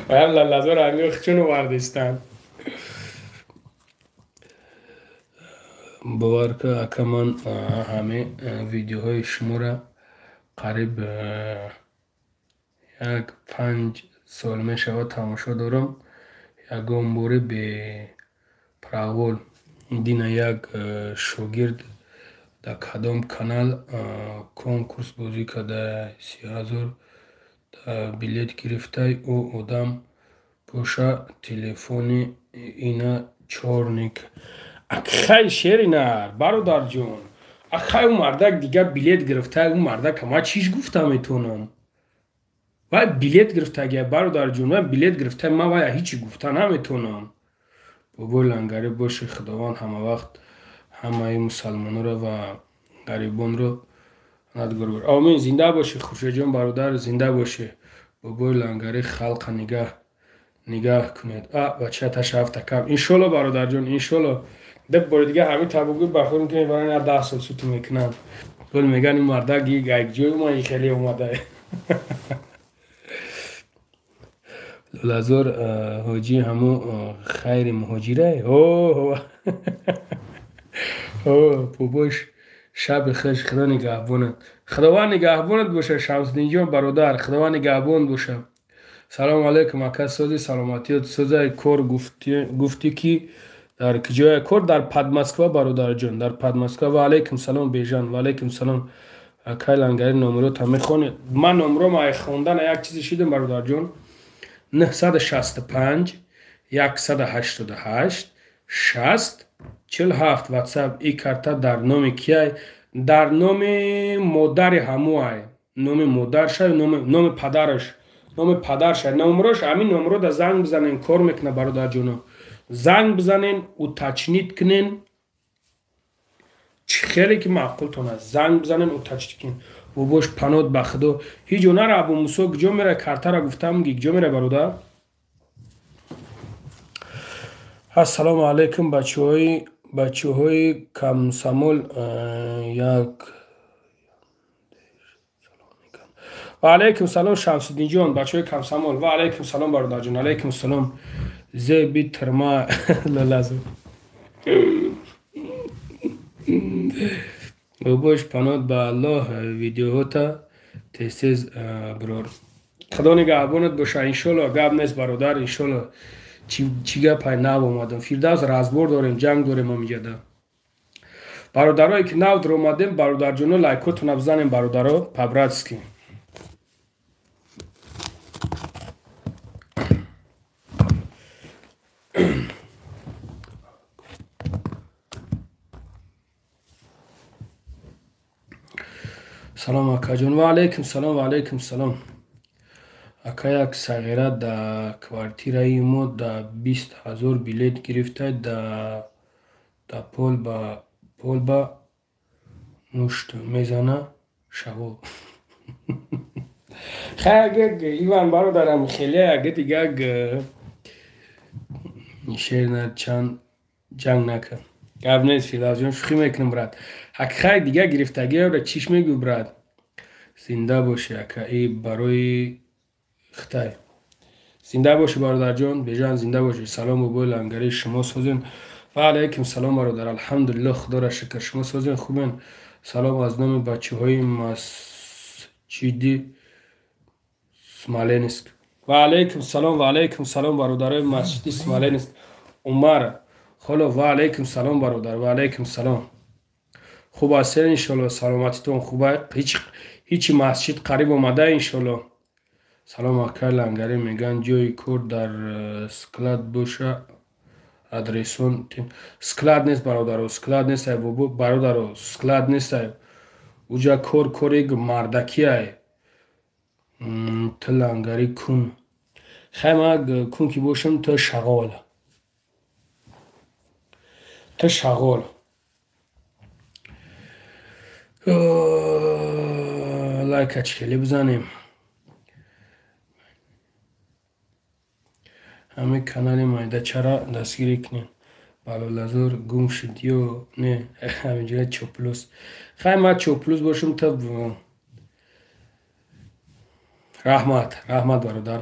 باید لولازو را همیخ چونو وردستن باور که اکا من همه ویدیوهای شما را قریب 5 سال میشود تماشا دارم. یکم باره به پراول دینا یک شاگرد در کدام کانال کنکورس بازی کرده 30,000 بلیت گرفته. او آدم پوشه تلفن اینا چارنیک اخی شیری نر برادر جون. اخی اون مردک دیگه بلیت گرفته. اون مردک ما چیش گفته میتونم و بلیت گرفته اگه برادر جون و بلیت گرفته ما و هیچی گفته نمیتونم. بابا لنگری باشه خداوند همه وقت همه مسلمان رو و غریبان رو ندگار بر. آمین. زنده باشه خوشه جان برادر. زنده باشه. بابا لنگری خلق نگاه کنید. بچه تشرف تکم انشالله برادر جان. انشالله دب بار دیگه همین تبوگی بخورم که برای 10 سال سوتو میکنن. بل میگن این مردک یک جای ما خیلی اومده. لولازور حاجی همو خیر مهاجره. باباش شب خش خدا نگهبانت. خداوند نگهبانت باشه شمسدین جان برادر. خداوند نگهبان باشه. سلام علیکم اکا سوزی سلامتیت. سوزی کار گفتی که در کجای کار؟ در پدمسکو برادر جان. در پدمسکو. و علیکم سلام بیژن. و علیکم سلام اکای لنگری نمرو تا میخونی. من نمرو ما خوندن یک چیزی شیدم برادر جان. 965 188 60 47 واتساپ. این کارتا در نام کیای؟ در نام مادر هموای. نام مادرش نام پدرش. نام پدرش نمروش همین نمرو دا زنگ بزنین کار میکنه برادر جون. زنگ بزنین و تچنیت کنین. خیلی که معقول تونه زنگ بزنین و تچنیت کنین و باش پناد بخدا. هیچ جا نره ابو موسی کجا میره؟ کارتا را گفتم گیگ جا میره برادر. السلام علیکم بچه های کمسمول یک و علیکم سلام شمس الدین جان بچه های کمسمول و علیکم سلام برادر جان علیکم سلام زی ترما لازم و باش پناد به الله ویدیو تا تیز برار خدا نگهبانت باشه انشالله گپ نیست برادر انشالله چی گپ نو اومدم فیردوس رازبور داریم جنگ داریم همینجا برادرایی که نو در اومدیم برادر جونو لایکاتون بزنیم برادرها پابراتسکی سلام اکا جون و علیکم سلام و علیکم سلام اکا یک صغیره در کوارتیرای ما در 20,000 بلیت گرفته در پول با نوشت میزنه شبو خیلی ایوان برادرم خیلی اگه دیگه شیر چند جنگ نکن گفت نیست فیلال جان شوخی میکنم براد حق خیلی دیگه گرفتگی را چیش میگو براد زنده باشه اکا ای برای خطای زنده باشه برادر جان بیجان زنده باشه سلام و بای لنگری شما سازین و علیکم سلام برادر الحمدلله خدا را شکر شما سازین خوبین سلام از نام بچه های مسجدی سمالینسک و علیکم سلام برادرای مسجدی سمالینسک عمر خلا و علیکم سلام برادر و علیکم سلام خوب هستین انشالله سلامتیتون خوبه هیچی مسجد قریب آمده انشالله سلام اکا لنگری میگن جای کور در سکلاد باشه ادرسون سکلاد نیست برادر سکلاد نیست برادر سکلاد نیست اوجا کوریگ مردکی های تو لنگری کن خیمه کن که باشم تو شغال لایک اچکلی بزنیم همه کانال مایده چرا دستگیری کنین بالا لازور گم شد یا نه همینجا چوپلوس خیلی من چوپلوس باشم تا رحمت برادر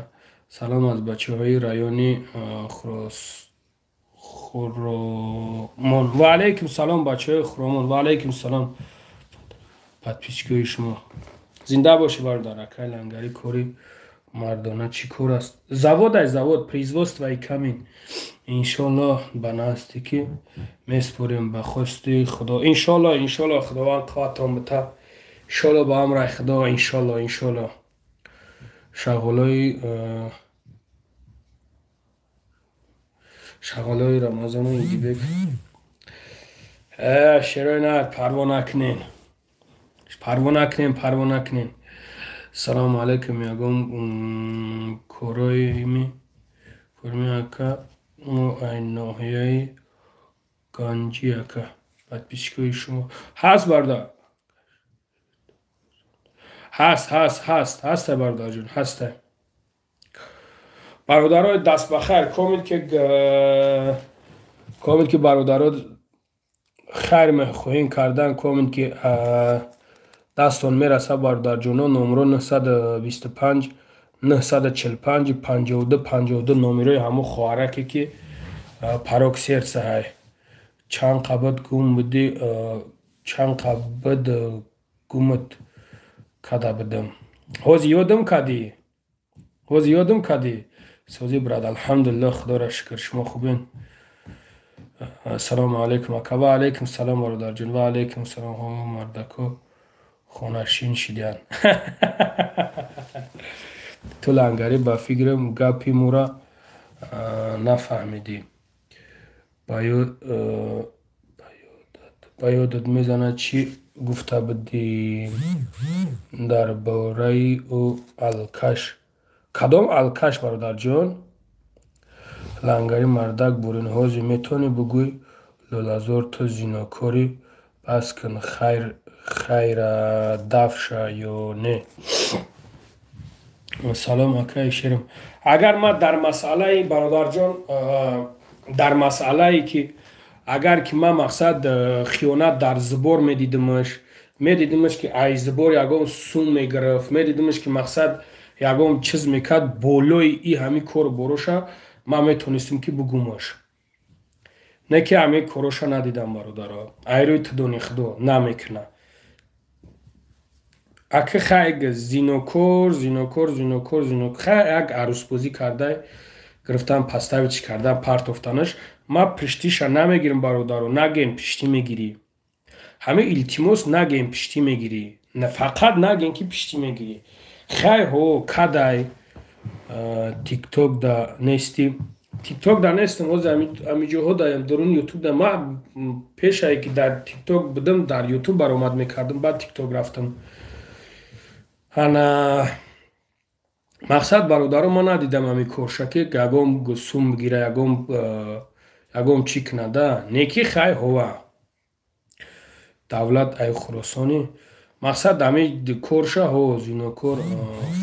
سلام از بچه های رایونی خرومون و علیکم سلام بچه های خرومون و علیکم سلام پدپیچگوی شما زنده باشی برادر اکای لنگری کوری مردانه چی کور است завод производство ای کمین انشالله بناستی که میسپوریم به خواستی خدا انشالله خداوند قوتان بده انشالله با امر خدا انشالله شغلای رمضان اینجی بگ شیرای نه پروانه کنین سلام علیکم یگم کوروی فرمی اکا این ناحیه گانجی اکا بعد پیشگوی شما هست برده هست برده جون هسته برادرای دست بخیر کامل که برادرای خیر میخواهین کردن کامل که دستان میرسه برادر جونا نمرو 925 945 52 نمره همو خواهرکی که پاروکسیر های چند قبط گومت کده بدم هوزی یادم کدی سوزی براد الحمدلله خدا را شکر شما خوبین السلام علیکم اکا و علیکم سلام برادر جون و علیکم سلام ها مردکو خونشین شدیان تو لنگری با فکرم گپی مورا نفهمیدی بایودت میزنه چی گفته بدی در باره او الکش کدام الکش برادر جون لنگری مردک بورین هازی میتونی بگوی لولازور تو زیناکاری بس کن خیر دفشه یا نه سلام اکای شیرم اگر ما در مسئله برادر جان дар масъалае ки агар ки ман мақсад хиёнат дар зубор медидимаш ки ай зубор ягон сум мегирифт, медидимаш ки мақсад ягон чиз мекард болои и ҳамин кору бороша ман метонистим ки бугумаш. Не ки ҳамин короша надидам бародаро. Айрӯи тидони худо намекуна. Аки хайг зинокор хай як арӯсбозӣ карда гирифтан постави чӣ кардан партофтанаш. Ман пиштиша намегирам бародаро, нагем пиштӣ мегирӣ. Ҳамин илтимос нагем пиштӣ мегирӣ. Фақат нагем ки пиштӣ мегирӣ. Хай ҳо кадай тикток да нести. Тикток да нестам ҳозир ҳамиҷоҳо даям даруни ютуб да. Ман пешае ки дар тикток будам дар ютуб баромад мекардам, баъд тикток рафтам. Ана мақсад бародаро ман надидам ҳамин корша ки ягон сум бигира, ягон чӣ куна да. Неки хай ҳова давлат ай хуросонӣ. Мақсад ҳамин корша ҳо зинокор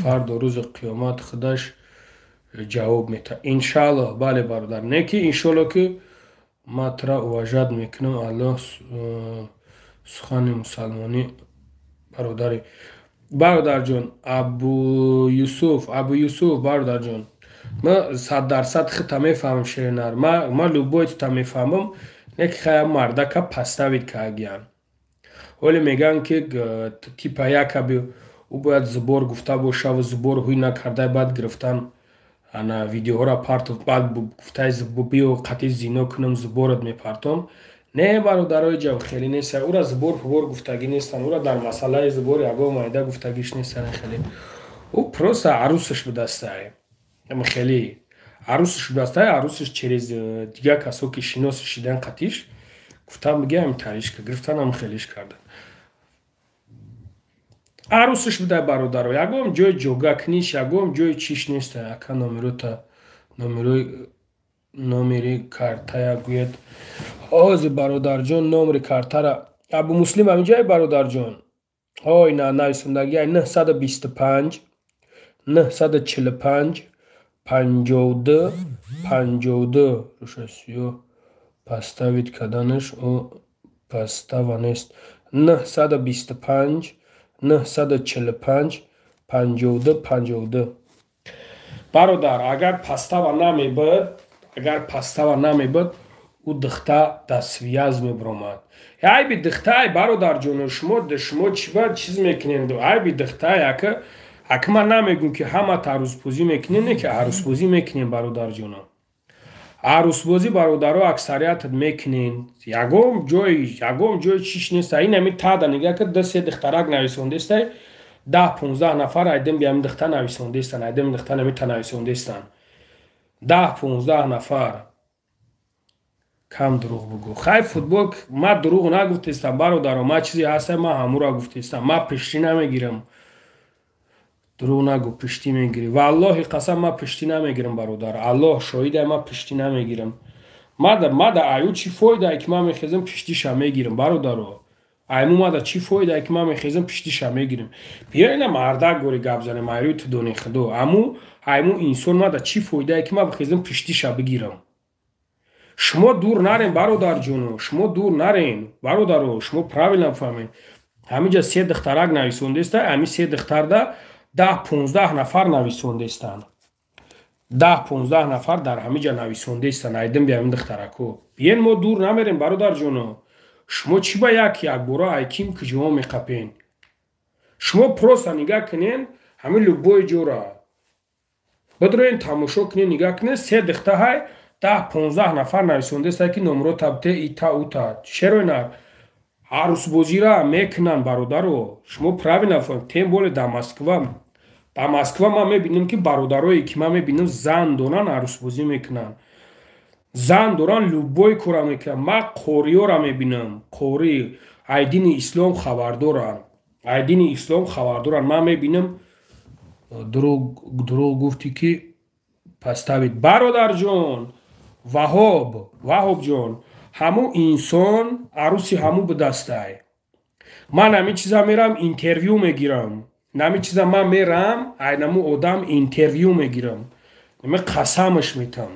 фарду рӯзи қиёмат худаш ҷавоб метавад. Иншаллоҳ, бале бародар. Неки иншаллоҳ ки ман тура уважат мекунам. Аллоҳ сухани мусалмонӣ бародари бародарҷон Абу Юсуф бародарҷон, ман 100% хита мефаҳмам шеринар. Ман любой тута мефаҳмам. Неки хая мардака поставид каагиян. Оле меган ки типа якаби ӯ бояд зубор гуфта боша ва зубор ҳуй накарда баъд гирифтан ана видеоҳора партов баъд гуфтай биё қатъи зино кунам зуборат мепартом. Не бародарои ҷав хеле неста. Ура зубор пубор гуфтагӣ нестан. Ура дар масъалаи зубор ягон майда гуфтагиш нестан. Хеле ӯ просто арӯсаш будастай. Хеле арӯсаш будастай, арӯсаш через дига касо ки шиноси шидан қатиш гуфтам биги ҳамин таришка гирифтанам хелиш кардан. Арӯсаш будай бародаро. Ягон ҷои ҷогакниш, ягон ҷои чиш неста. Ака номери картая гӯяд. Ҳозир бародарҷон номери картара Абу Муслим ҳаминҷае бародарҷон. Ой на нависондагия 925 945 52 рӯшасиё поставид каданаш о пастава нест. 925 945 52 бародар, агар пастава намебуд ӯ дихта дастсвияз мебиромад. Айби дихтаи бародарҷоно, шумо чиз мекунед? Айби дихтаи ака ман намегӯм ки ҳама арӯсбозӣ мекунед. Не ки арӯсбозӣ мекунед бародарҷоно. Арӯсбозӣ бародаро аксариятат мекунед. Ягон ҷои чиш неста. Ин ҳамин тада нига ки 2-3 дихтарак нависондестай. 10-15 нафар айдем биҳамин дихта нависондестан. Айдем дихта намита нависондестан. 10-15 нафар. Кам дурӯғ бугӯ. Хай футбол ман дурӯғ нагуфтестам бародаро. Ман чизе ҳастам, ман ҳамура гуфтестам. Ман пиштӣ намегирам. Дурӯғ нагӯ, пиштӣ мегирӣ. Валлоҳи қасам ман пиштӣ намегирам бародар. Аллоҳ шоҳидай ман пиштӣ намегирам. Мада аю чӣ фоидае ки ман мехезам пиштиша мегирам бародаро. Айму мада чӣ фоидае ки ман мехезам пиштиша мегирам. Биёина мардак гори гап занем айрӯи тудони худо. Айму инсон мада чӣ фоидае ки ман мехезам пиштиша бигирам. Шумо дур нарен бародарҷоно. Шумо дур нарен бародаро. Шумо правилно фаҳмед. Ҳаминҷа 3 дихтарак нависондеста. Ҳамин 3 дихтарда 10-15 нафар нависондестан. 10-15 нафар дар ҳаминҷа нависондестан. Айдем биҳамин дихтарако. Биен мо дур намерем бародарҷоно. Шумо чӣ ба як бора айким куҷоҳо меқапен? Шумо просто нигаҳ кунен ҳамин любои ҷора. Бидроен тамошо кунен, нигаҳ кунен 3 дихта ҳай 10-15 нафар нависондеста ки номро табте ита ута. Черо ина арӯсбозира мекунан бародаро. Шумо правилно фаҳмед. Тем боле дар Москва. Дар Москва ман мебинам ки бародарое ки ман мебинам зан доран арӯсбозӣ мекунан. Зан доран любой кора мекунан. Ман қориёра мебинам. Қори айдини ислом хабардоран. Айдини ислом хабардоран. Ман мебинам дурӯғ гуфтӣ ки паставид бародарҷон. Ваҳобҷон, ҳаму инсон арӯси ҳаму бидастай. Ман ҳамин чиза мерам интервю мегирам. Ҳамин чиза ман мерам айнаму одам интервю мегирам. Ман қасамаш метам.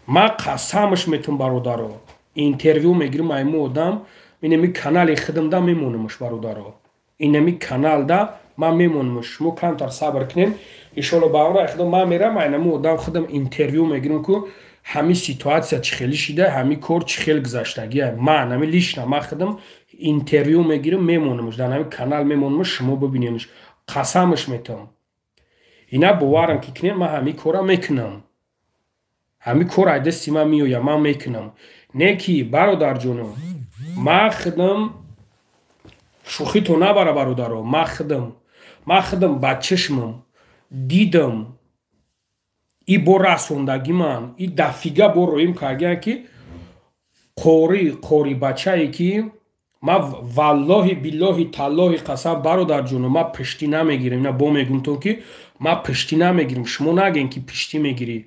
ма қасамш метум бародаро интервью мегирим айму одам инами канали хидимда мемонамш бародаро инами каналда ма мемонамш шумо камтар сабр кинем иншолло баъра хидим ма мерам айнаму одам хидим интервью мегирим ку ҳами ситуатсия чӣ хели шида ҳами кор чӣ хел гузаштагия ман ҳами лишна ма хидим интервью мегирим мемонамш дар ҳами канал мемонамш шумо бибинемш қасамш метам ина боварам ки кинем ма ҳами кора мекунам ҳами кор ай дасти ман меоям ман мекунам не ки бародарҷоно ма хидим шӯхито набара бародаро ма хидим ба чашмам дидам и бо расондагӣ ман и дафига бо роим кардиам ки қори бачае ки ма валлоҳи биллоҳи таллоҳи қасам бародарҷоно ма пиштӣ намегирам ина бо мегум то ки ма пиштӣ намегирам шумо нагем ки пиштӣ мегирӣ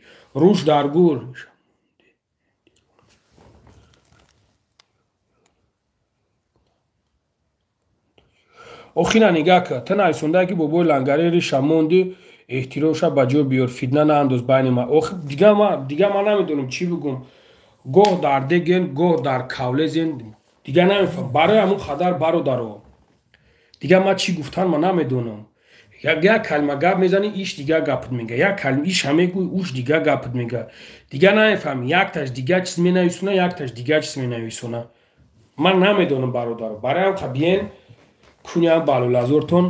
рӯш дар гур охина нигаҳ кар та нависондаe ки бобои лангарери шамонди эҳтиромша ба ҷо биёр фитна наандоз байни ма дига ман намедонам чӣ бигӯм гоҳ дар деген гоҳ дар кавлезен дига намефаҳм барои ҳамун қадар бародаро дига ман чӣ гуфтан ман намедонам як калима гап мезани иш дига гапт мега як калима иш ҳамегӯй уш дига гапт мега дига намефаҳм якташ дига чиз менависона якташ дига чиз менависона ман намедонам бародаро барои ҳам биен куням балолазортон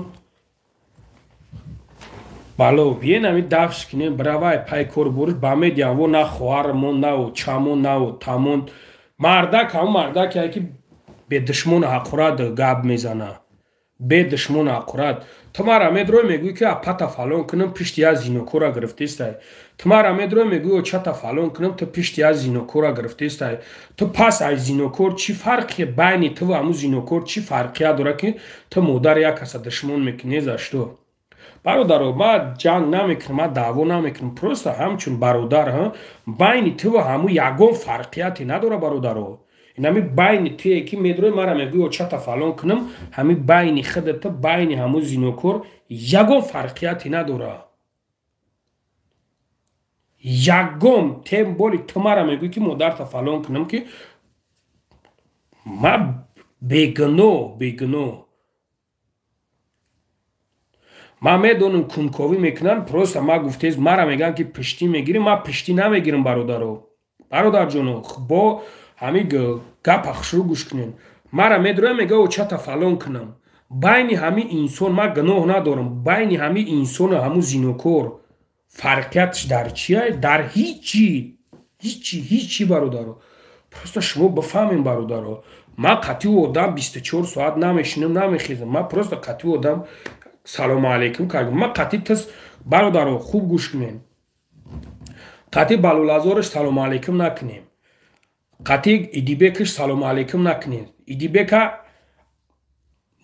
бало биен ҳами дафш кинем биравай пай кор бориш ба медиям во на хоҳармон нао чамон нао тамон мардак ҳамун мардакае ки бедушмон ҳақурат гап мезана бедушмон ҳақурат ту мара медрой мегӯӣ ки апата фалон кунам пишти аз зинокора гирифтестай ту мара медрой мегӯӣ очата фалон кунам ту пишти аз зинокора гирифтестай ту пас аз зинокор чӣ фарқи байни туву ҳамун зинокор чӣ фарқия дора ки ту модар як каса душмон мекунӣ за что бародаро ма ҷанг намекунам ма даъво намекунам просто ҳамчун бародар байни туву ҳамун ягон фарқияте надора бародаро инами байни туе ки медрои мара мегӯи очата фалон кунам ҳами байни худата байни ҳамун зинокор ягон фарқияте надора ягон тем боли ту мара мегӯӣ ки модарта фалон кунам ки ма бегуноҳ ма медонам кунковӣ мекунам просто ма гуфтез мара мегӯям ки пиштӣ мегирим ма пиштӣ намегирам бародаро бародарҷоно бо ҳами гапа хушрӯ гӯш кунем мара медроя мега очата фалон кунам байни ҳами инсон ма гуноҳ надорам байни ҳами инсону ҳамун зинокор фарқиятш дар чия дар ҳичи бародаро просто шумо бифаҳмем бародаро ма қатъи одам 24 соат намешинам намехезам ма просто қатъи одам салому алайкум кардам ма қатъи тас бародаро хуб гӯш кунем қатъи балолазораш салому алайкум накунем қатъи идибекаш салому алайкум накунем идибека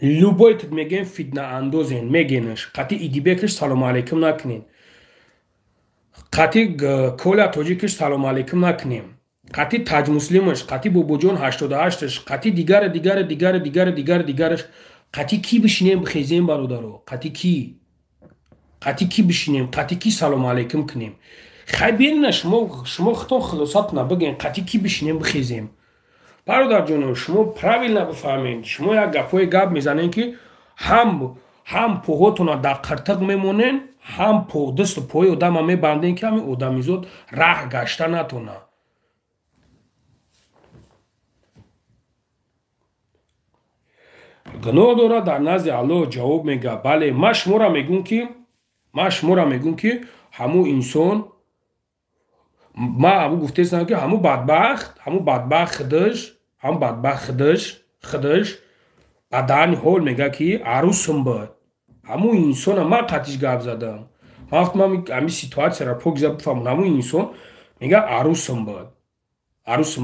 любой тут мегем фитнаандозен мегенаш қатъи идибекаш салому алайкум накунем қатъи коля тоҷикаш салому алайкум накунем қатъи таҷмуслимаш қатъи бобоҷон 88аш қатъи дигараш қатъи ки бишинем бихезем бародаро қатъи ки бишинем қатъи ки салому алайкум кунем хай бинна шумо худтон хулосатона бигем қатъи ки бишинем бихезем бародарҷоно шумо правилна бифаҳмед шумо як гапҳои гап мезанем ки ҳам поҳотона дар қиртиқ мемонен ҳам дасту пои одама мебандем ки ҳамин одамизод раҳ гашта натона гуноҳ дорад дар назди аллоҳ ҷавоб мега бале ма шумора мегӯм ки ҳамун инсон ма ҳамун гуфтесам ки ҳамун бадбахт худаш ба даъни ҳол мега ки арӯсам буд ҳамун инсона ма қатъиш гап задам ҳамин ситуатсияро погиза бифаҳмон ҳамун инсон мега арӯсам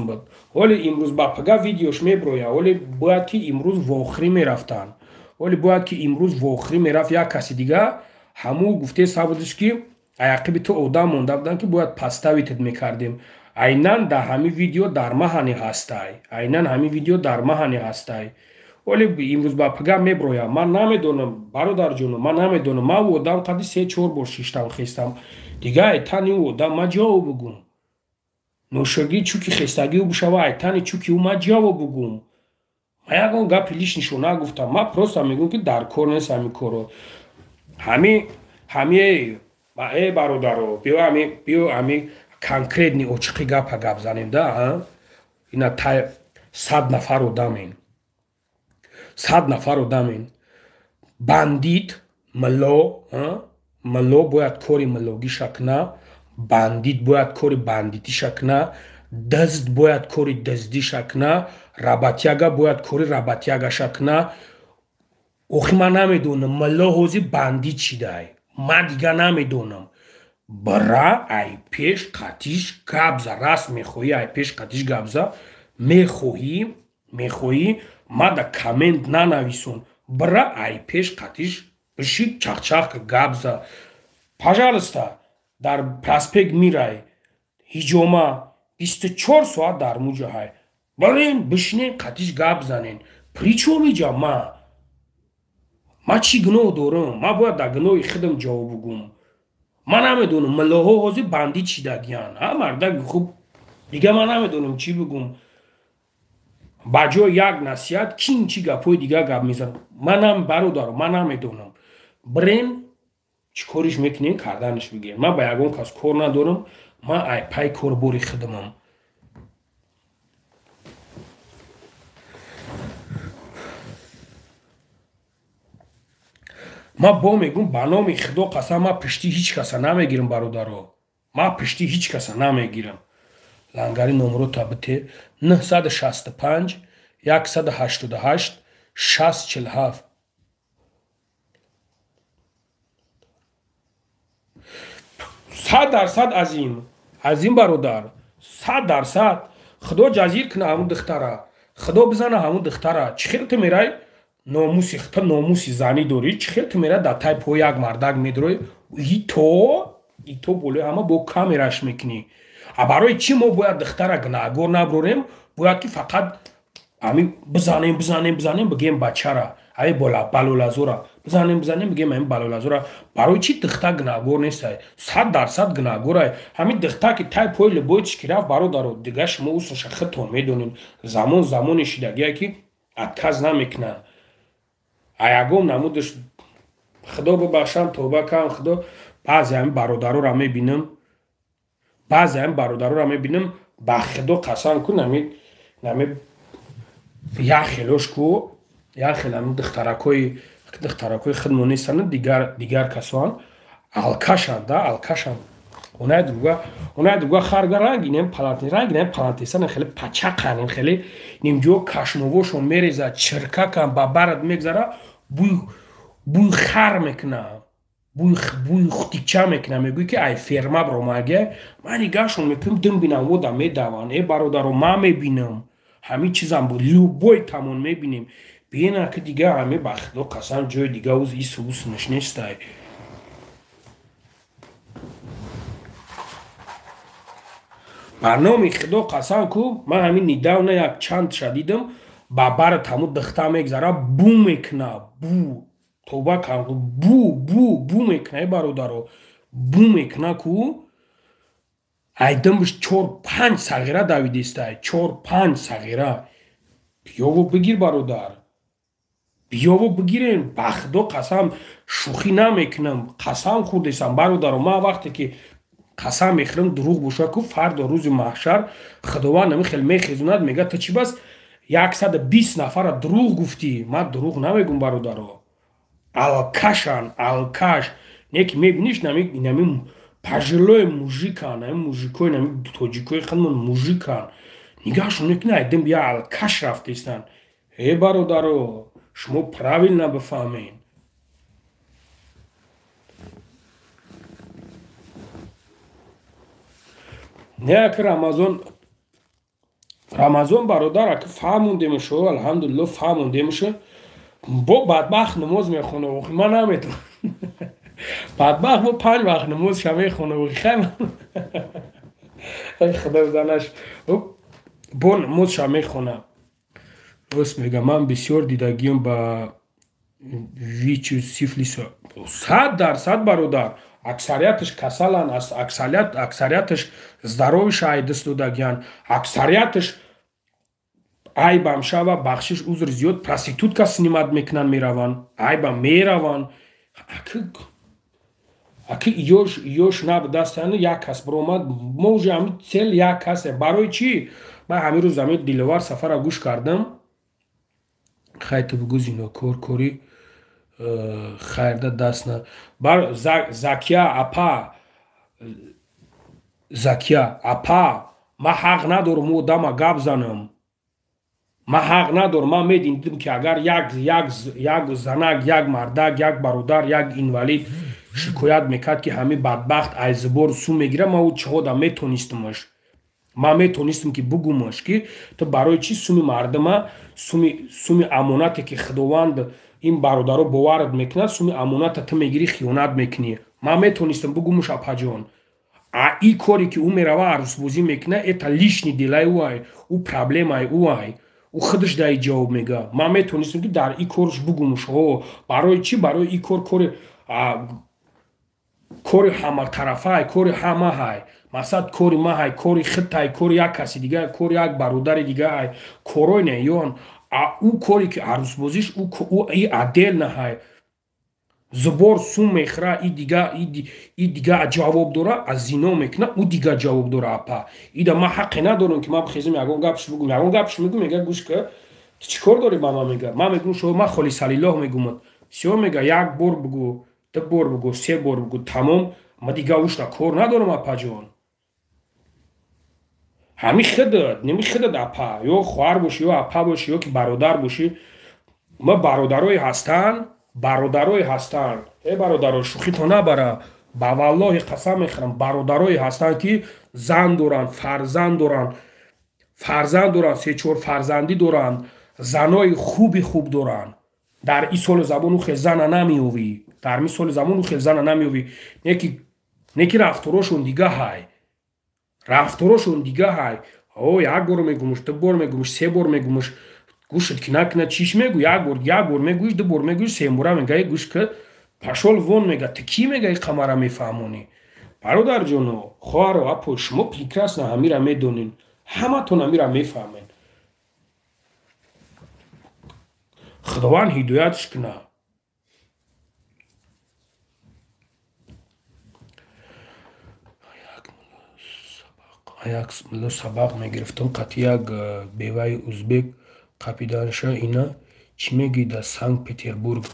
буд ҳоле имрӯз ба пага видеош меброя ҳоле бояд ки имрӯз вохӯрӣ мерафтан ҳоле бояд ки имрӯз вохӯрӣ мерафт як каси дига ҳамун гуфтеса будаш ки аяқиби ту одам монда будан ки бояд паставитат мекардем айнан дар ҳамин видео дар маҳане ҳастай ҳоле имрӯз ба пага меброям ман намедонам бародарҷоно ман намедонам ман одам қадри 3-4 бор шиштам хестам дига тани одам ма ҷавоб бигӯм нӯшагӣ чӯки хестагӣ бишава айтани чӯки ӯ ма ҷавоб бугум ма ягон гапи лишнишо нагуфтам ма просто мегӯм ки дар кор нест ҳами коро ҳами бародаро биё ҳами конкретни очиқи гапа гап занем да ина 100 нафар одамем 100 нафар одамем бандит милло бояд кори миллогиша кна бандит бояд кори бандитиша кна дазд бояд кори даздиша кна рабатяга бояд кори рабатягаша кна охи ман намедонам милlo ҳози бандит шидай ма дига намедонам бара ай пеш қатиш габза раст мехоҳӣ ай пеш қатиш габза мехоҳӣ ма да коммент нанависон бара ай пеш қатиш биши чахчахка габза пожалуйста дар проспект мирай ҳиҷома 24 соат дар муҷаҳай барем бишинем қатиш гап занен причёмиҷа ма чӣ гуноҳ дорам ма бояд дар гуноҳи худам ҷавоб бугум ма намедонам миллоҳо ҳозир бандит шидагиян мардак хуб дига ма намедонам чӣ бугум ба ҷои як насиҳат чин чӣ гапҳои дига гап мезанам бародаро ма намедонам бирем чӣ кориш мекунем карданаш бигирем ма ба ягон кас кор надорам ма пай корбори худамам ма бо мегӯм ба номи худо қасам ма пишти ҳеҷ каса намегирам бародаро ма пишти ҳеҷ каса намегирам лангари номеро табите 965 188 647 100% азим бародар 100% худо ҷазир кина ҳамун духтара худо бизана ҳамун духтара чӣ хел ту мерай номуси занӣ дорӣ чӣ хел ту мерай дар тай пои як мардак медроӣ ито болои ҳама бо камераш мекунӣ барои чӣ мо бояд духтара гунаҳгор наброрем бояд ки фақат бизанем бигем бачара балолазора бизанем бигем ҳамин балолазора барои чӣ духта гунаҳгор нестай 100% гунаҳгорай ҳамин духта ки тай пои либоитиш ки рафт бародаро дига шумо усоша худтон медонед замони шидагие ки отказ намекунанд ягон намудаш худо бибахшам тоба кам худо баъзе ҳамин бародароро мебинам ба худо қасам кун ҳамин як хелош ку як хел ҳамин духтаракои худмо нестанд дигар касон алкашанд онаи друга харга ранги палантесан хеле пачақан хеле нимҷо кашмовошон мерезад чиркакан ба барат мегзара бӯй хар мекуна бӯй хутикча мекуна мегӯй ки ай ферма бромаге ман нигашон мекунам дум бинам вода медаван бародаро ман мебинам ҳамин чизам любой тамон мебинем бина ки дига ҳами ба худо қасам ҷои дига исус нестай ба номи худо қасам ку ман ҳамин недавна як чандша дидам ба барат ҳамун духта мегзара бу мекуна тоба кам бу мекуна бародаро бу мекуна ку айдамбиш 4-5 сағира давидестай 4-5 сағира биёво бигир бародар биёво бигирен ба худо қасам шӯхӣ намекунам қасам хӯрдесам бародаро ман вақте ки қасам мехӯрам дурӯғ боша ку фардо рӯзи маҳшар худованд ҳамин хел мехезонад мега та чӣ бас 120 нафара дурӯғ гуфтӣ ман дурӯғ намегӯм бародаро алкаш неки мебиниш ҳамин пажиллои мужикан ҳамин мужикои ҳамин тоҷикои худмон мужикан нигашон мекунӣ айдам бия алкаш рафтестан бародаро шумо правилно бифаҳмед не ки рамазон бародар аки фаҳмондемашо алҳамдулилло фаҳмондемаша бо бадбахт намоз мехона охи ман наметавонам бадбахт бо 5 вақт намозша мехона охи хай худо занаш бо намозша мехона рост мегам ман бисёр дидагиам ба вичу сифлиса 100% бародар аксарияташ касалан, аксарияташ здоровишай дастудагиян, аксарияташ айбам шава бахшиш узр зиёд проститутка снимат мекунан мераван, айбам мераван. Аки ёш наб дастани як кас биромад, мо уже ҳами цел як касе. Барои чӣ? Ман ҳамин рӯз ҳамин диловар сафара гӯш кардам. Хай ту бигӯ зинокор кори хайрда даст на. Бар Закия апа, ман ҳақ надорам у одама гап занам. Ман ҳақ надорам. Ман медидим ки агар як занак, як мардак, як бародар, як инвалид шикоят мекард ки ҳамин бадбахт айзбор су мегира, ман ӯ чиҳода метонистамаш. Ман метонистам ки бугумаш ки ту барои чӣ суми мардама, суми амонате ки худованд ин бародаро боварат мекунад, суми амоната ту мегирӣ, хиёнат мекунӣ. Ман метонистам бугумаш апаҷон. И коре ки ӯ мерава арӯсбозӣ мекунад, это лишни делаи ӯ ай, ӯ проблемаи ӯ ай. ӯ худаш даи ҷавоб мега. Ман метонистам ки дар и корш бугумаш. Барои чӣ? Барои и кори ҳаматарафаи, кори ҳамаҳай. Масад кори маҳай, кори хиттай, кори як каси дига, кори як бародари дигаҳай. Корой не ён. Ӯ коре ки арӯсбозиш, ӯ и адел наҳай. Зубор сум мехӯра, и дига ҷавоб дора, аз зино мекуна, ӯ дига ҷавоб дора апа. Ида ман ҳаққе надорам ки ман бихезам ягон гапш бигӯм. Ягон гапш мегӯм, мега гӯш ка ту чӣ кор дорӣ ба ман мега? Ман мегӯм шо ман холисаллиллоҳ мегӯмад. Всё мега як бор бигӯ, ду бор бигӯ, се бор бигӯ, тамом. Ман дига ушта кор надорам апаҷон. ҳами худат, неми худат апа, ё хоҳар бошӣ, ё апа бошӣ, ё ки бародар бошӣ. Ма бародарое ҳастанд, бародаро шӯхитон набара. Ба валлоҳи қасам мехӯрам, бародарое ҳастанд ки зан доранд, фарзанд доранд, се-чор фарзандӣ доранд, занои хуб доранд. Дар ин соли замону хел зана намеёвӣ. Дар ин соли замону хел зана намеёвӣ. Не ки рафторошон дигаҳай. Рафторошон дигаҳай. Як бор мегӯмаш, ду бор мегӯмаш, се бор мегӯмаш. Гӯшат ки накуна чиш мегӯ, як бор мегӯиш, ду бор мегӯиш, сембора мегаи гӯш ка пашол вон мега. Ту кӣ мегаи қамара мефаҳмонӣ? Бародарҷоно, хоҳаро, апо, шумо прекрасно ҳамира медонин. Ҳаматон ҳамира мефаҳмед. худованд ҳидоятш куна. як мулло сабақ мегирифтам, қати як беваи узбек қапиданша ина чӣ мегӣ дар Санкт Петербург.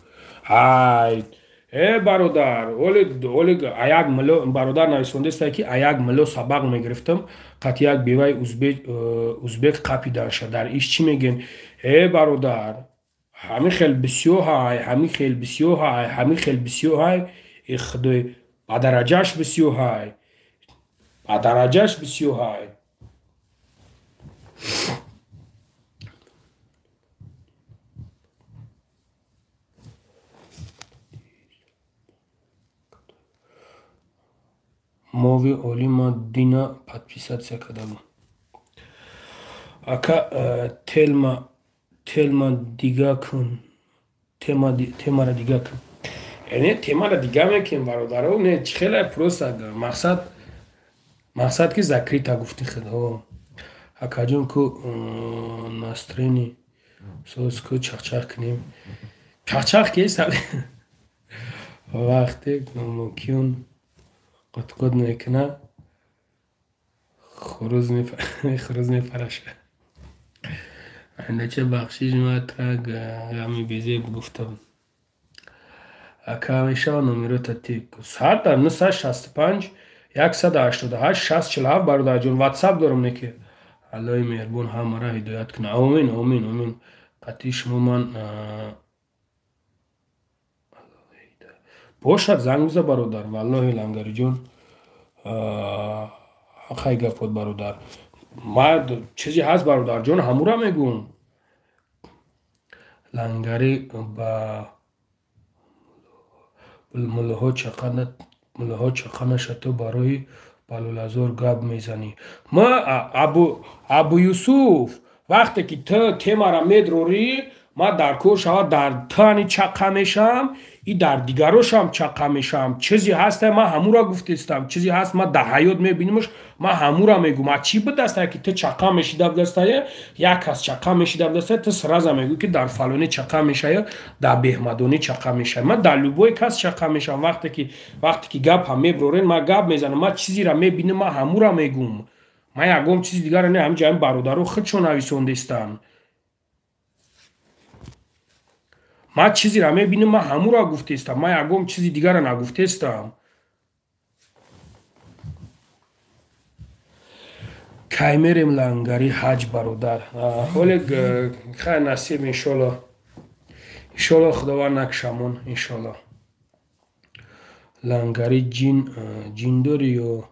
Ай бародар, як мулло бародар нависондаста ки як мулло сабақ мегирифтам, қати як беваи узбек қапиданша. Дар иш чӣ мегӯн? Бародар, ҳамин хел бисёҳай, ҳамин хел бисёҳай. Худои ба дараҷаш бисёҳай. Адараҷаш бисёҳай. мови олима дина подписатсия кардам. Ака телма дига кун. Темара дига кун. Яъне темара дига мекунем бародаро. Не чӣ хеле просто мақсад ки закрита гуфти худо. Акаҷон ку настрени соз ку чахчах кунем. Чахчах ки вақте мукиён қот мекуна, хуруз мепараша. Айнача бахшиш матраг ҳами безеб гуфтам. Ака ҳамеша номерота тик. Саат дар 965 188 647 бародарҷон ватсап дорам неки. Аллоҳи меҳрубон ҳамаро ҳидоят куна. Амин. қатъи шумо ман бошад занг биза бародар. Валлоҳи лангариҷон ҳаққай гапот бародар. Ман чизе ҳаст бародарҷон, ҳамура мегӯм. Лангари ба муллоҳо чақанаша ту барои балолазор гап мезанӣ. Ма Абу Юсуф, вақте ки ту темара медрорӣ, ма дар кор шава дар тани чақа мешавам, и дар дигарошам чақа мешавам. Чизе ҳаста ма ҳамура гуфтестам, чизе ҳаст ма дар ҳаёт мебинимш, ма ҳамура мегӯм. А чӣ бидастае ки ту чақа мешида бидастае, як кас чақа мешида бидастае, ту сраза мегӯй ки дар фалоне чақа мешая, дар беҳмадоне чақа мешая. Ма дар любой кас чақа мешавам. вақте ки гапам меброрен, ма гап мезанам, ма чизеро мебинам, ма ҳамура мегӯм. ма ягон чизи дигаро не, ҳамин ҷои бародаро худшон нависондестанд. ма чизеро мебинам, ма ҳамуро гуфтестам, ма ягон чизи дигаро нагуфтестам. кай мерем лангари ҳаҷ бародар? Олег, хай насиб, иншолло худованд накшамон, иншолло. лангари ҷин дори ё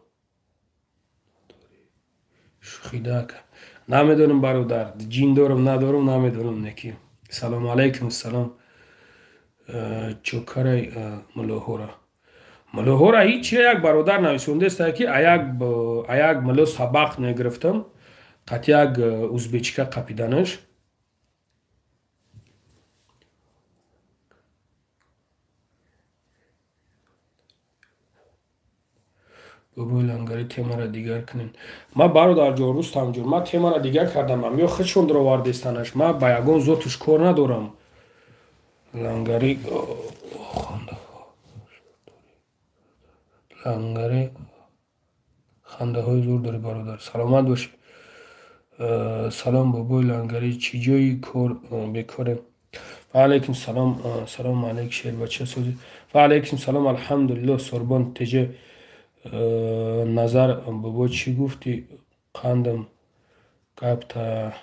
шухидак? Намедонам бародар, ҷин дорам надорам намедонам неки. Салому алайкум. Салом. чокарай мулоҳора ҳичи як бародар нависондест ки аяк муло сабақ мегирифтам, қати як узбечка қапиданаш. бобои лангари темара дигар кунем. ма бародарҷон, рустамҷон, ма темара дигар кардам, ё худшон дуровардестанаш. ма ба ягон зотуш кор надорам. лангари хандаҳои зур дори бародар. Саломат бошӣ. салом бобои лангари чӣ ҷои кор бекорем? ваалайкум салом. салом алейк шербача сӯзи. ваалайкум салом. алҳамдулиллоҳ. сорбон теҷа назар бобо чӣ гуфти? қандам гапта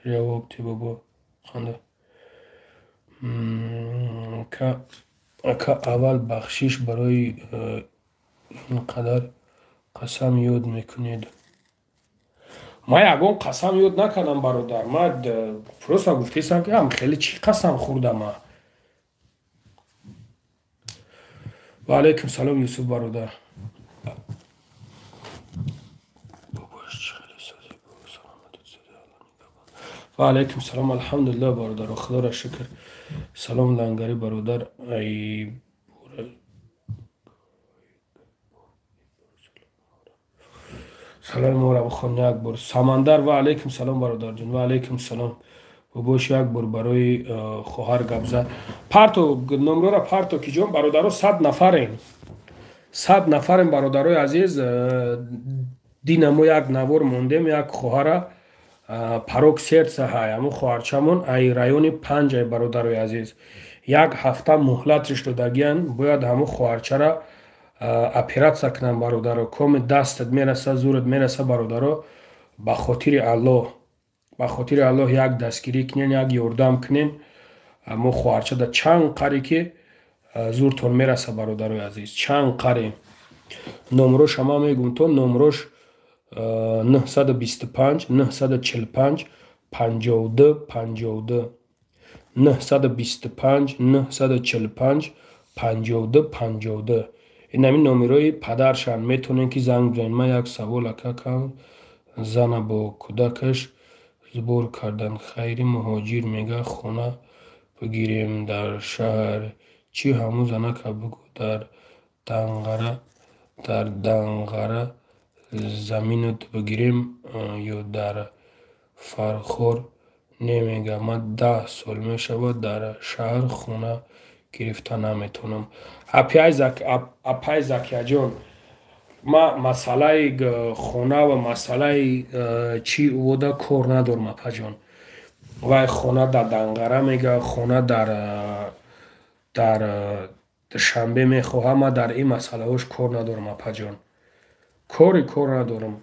ҷавобти бобо қанда. ака аввал бахшиш барои ин қадар қасам ёд мекунед? ма ягон қасам ёд накардам бародар. ма просто гуфтестам ки хеле чӣ қасам хӯрдам. ваалайкум салом юсуф бародар. ваалайкум салом. алҳамдулиллаҳ бародар, худоро шукр. салом лангари бародар. саломи моро бхон як бор. самандар. ваалайкум салом бародарҷон. ваалайкум салом. бобош як бор барои хоҳар гап зад. парто номрора парто киҷон бародаро 100 нафарем. 100 нафарем бародарои азиз. динамо як навор мондем, як хоҳара парок сердца ҳай, ҳамун хоҳарчамон ай райони Панҷай бародарои азиз. як ҳафта муҳлатиш додагиян, бояд ҳамун хоҳарчара оператсия кунам бародаро. коми дастат мераса, зурат мераса бародаро. ба хотири Аллоҳ як дастгирӣ кунен, як ёрдам кунен. ҳамун хоҳарчада чанд қаре ки зуртон мераса бародарои азиз. чанд қаре. номрош ҳама мегум то номрош 925 945 52 52 925 945 52 52. ин ҳамин номерои падаршан. метавонен ки занг бизанед. ман як савол акакам зана бо кӯдакаш збор кардан. хайри муҳоҷир мега хона бигирем дар шаҳр. чӣ ҳамун занака бигӯ дар данғара заминот бигирем ё дар фархор немега. ман 10 сол мешавад дар шаҳр хона гирифта наметавонам. апай закияҷон, ма масъалаи хона ва масъалаи чӣ вода кор надорам. апаҷон, вай хона дар данғара мега, хона дар душанбе мехоҳам. ма дар ин масъалаҳош кор надорам. апаҷон, кор надорам.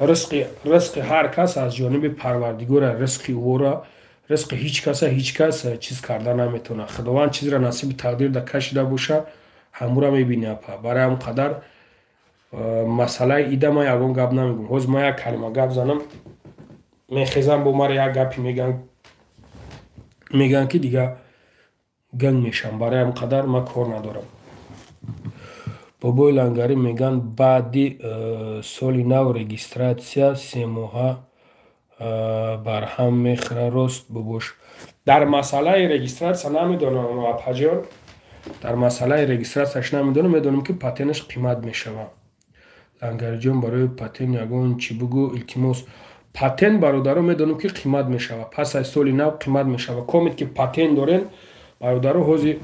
ризқи ҳар кас аз ҷониби парвардигора. ризқи ӯро, ризқи ҳеҷ кас чиз карда наметавонад. худованд чизро насиби тақдир да кашида боша, ҳамура мебини. апа барои ҳам қадар масъалаи ида ма ягон гап намегӯм. ҳозир ма як калима гап занам, мехезам бо маро як гапи меган ки дига ганг мешам. барои ҳам қадар ма кор надорам. бобои лангари меган баъди соли нав регистратсия 3 моҳа بر هم میخره راست ببوش. در مسئله رجیستراسیا نمیدونم اپا جان، در مسئله رجیستراسیاش نمیدونم، میدونم که پاتنش قیمت میشوه. لنگر جان برای پاتن یگان چی بگو التماس. پاتن برادرو میدونم که قیمت میشوه، پس از سال نو قیمت میشوه. کامید که پاتن دارین برادرو حوزی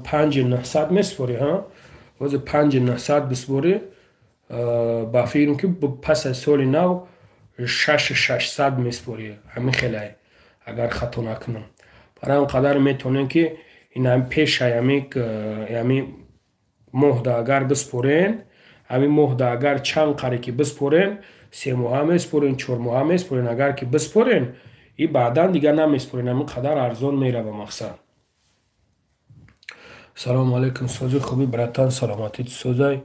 5900 میسپوری ها، حوزی 5900 بسپوری با فکرم که پس از سال نو 6600 میسپوری. همین خیلی اگر خطا نکنم برای اون قدر میتونین که این هم پیش یمی مهده اگر بسپورین، همین مهده اگر چند قره که بسپورین، 3 ماه هم میسپورین، 4 ماه هم میسپورین. اگر که بسپورین این بعدا دیگر نمیسپورین، همین قدر ارزان میره به مقصد. سلام علیکم سوزی خوبی براتان سلامتی سوزای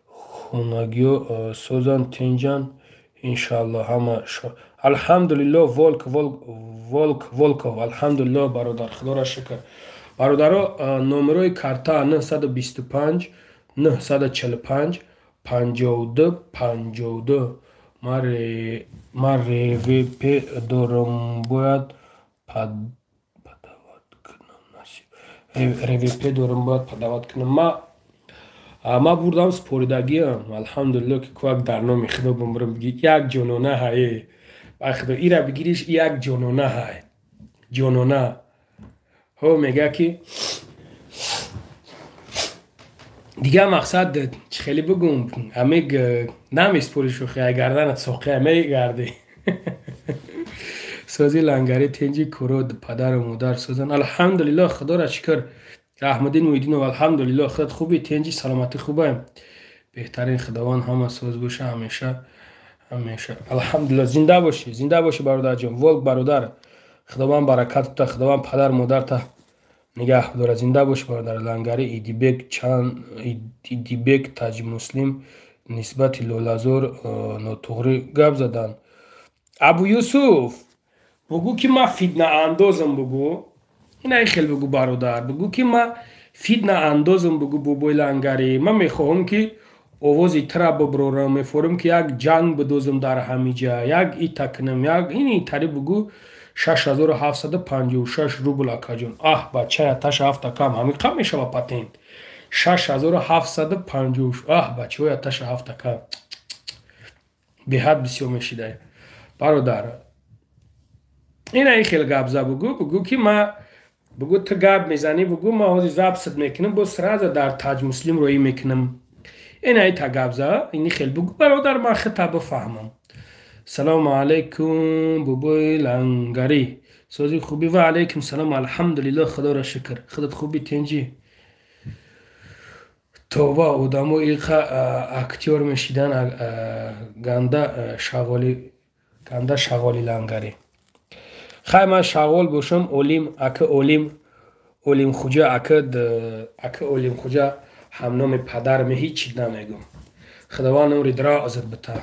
خونگی و سوزان تینجان انشالله همه الحمدلله ولک الحمدلله برادر خدا را شکر. برادرو نمروی کارتا 925 945 52 52. ما ریوی دارم باید پدوات کنم. ما بردم سپوریدگی هم الحمدلله که کوک در نامی خدا بمرم بگی یک جانانه های خدا ای را بگیریش یک جانانه های جانانه ها میگه که دیگه مقصد خیلی بگم همه نمی سپوری شوخی گردنت ساقه همه گرده. سازی لنگری تنجی کرود پدر و مادر سازن الحمدلله خدا را شکر. احمدین مویدین و الحمدلله خدات خوبی تنجی سلامتی خوبه بهترین خداوند همه سوز باشه همیشه همیشه الحمدلله. زنده باشی برادر جان. ولک برادر خداوند برکت تا خداوند پدر مادر تا نگه داره. زنده باش برادر. لنگری ایدیبک تاج مسلم نسبت لولازور نوتوغری گپ زدن. ابو یوسف بگو که ما فتنه اندازم بگو این خیلی بگو برادر بگو که ما فتنه اندازم بگو بابای لنگری. من میخواهم که آوازی ترا ببرورم میفورم که یک جنگ بدوزم در همیجا یک ای تکنم یک این تری بگو 6756 روبل اکا جون. بچه تش هفته کم همین کم میشه با پاتنت 6750. بچه های تش هفته کم به حد بسیار میشیده برادر. این خیلی گبزه بگو که ما بگو تو گب میزنی بگو ما حوضی زب صد میکنم با سرازه در تاج مسلم روی میکنم. این تا گبزه این خیلی بگو برادر من خطا بفهمم. سلام علیکم بابای لنگری سازی خوبی و علیکم سلام الحمدلله خدا را شکر. خودت خوبی تنجی توبه آدمو ایقا اکتیور میشیدن گنده شغالی لنگری. خیلی من شغال باشم اولیم خوجا اکه اولیم خوجا همنام پدرم هیچی نمیگم. خداوند نوری درا ازت بتا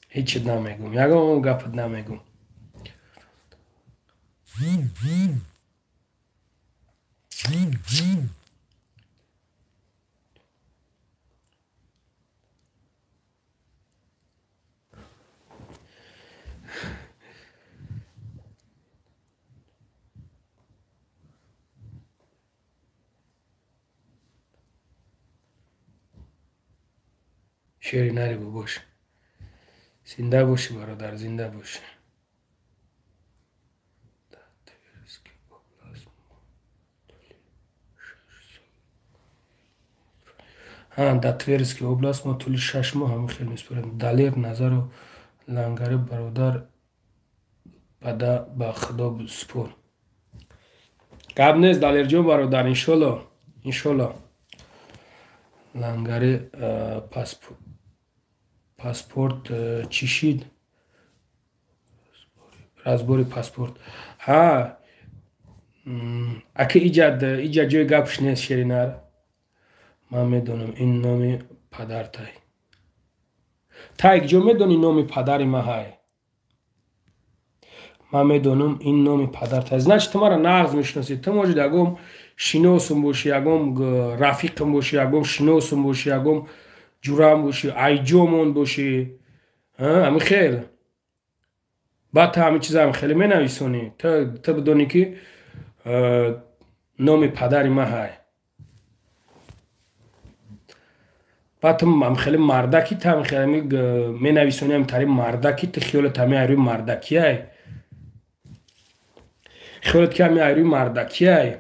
هیچی نمیگم یکم گفت نمیگم. شیری نری باش. زنده باشی برادر زنده باشی. در تверسکی اوبلاست ما طول 6 ماه همه خیلی میسپریم. دلیر نظر و لنگری برادر بده با خدا سپور. گب نیست دلیر جون برادر انشالله لنگری پاسپورت چیشید رازبوری پاسپورت اکه ایجاد جای گپش نیست شیرینار. من میدونم این نام پدر تا یک جو میدونی نام پدری ما های. من میدونم این نام پدر تا ازنش تو مرا نرز میشناسی. تو موجود اگم شناسم باشی اگم رفیقم باشی اگم شناسم باشی اگم جورم باشی ایجومون باشی همین خیلی بعد تو همه چیز هم خیلی می نویسونی. تو بدونی که نام پدری ما های. بعد تو هم خیلی مردکی، تو هم خیلی می نویسونی هم تاری مردکی، تو خیالت همه روی مردکی های. خیالت که همه روی مردکی های.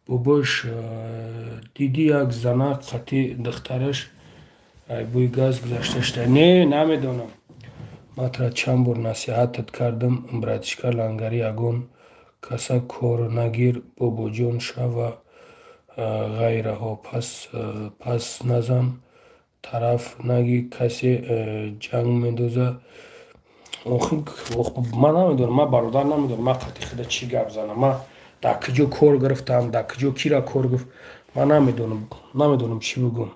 باباش دیدی یک زنه قطعی دخترش بوی گاز گذاشته. نه نمیدونم. ما ترا چند بار نصیحتت کردم براتشکا لنگری یگون کسا کور نگیر بابا جون شو و غیره ها. پس نزن طرف نگی کسی جنگ میدوزه. من نمیدونم، من برادر نمیدونم من قطعی خدا چی گپ زنم. من در کجا کور گرفتم، در کجا کی را کور گفت، من نمیدونم چی بگم.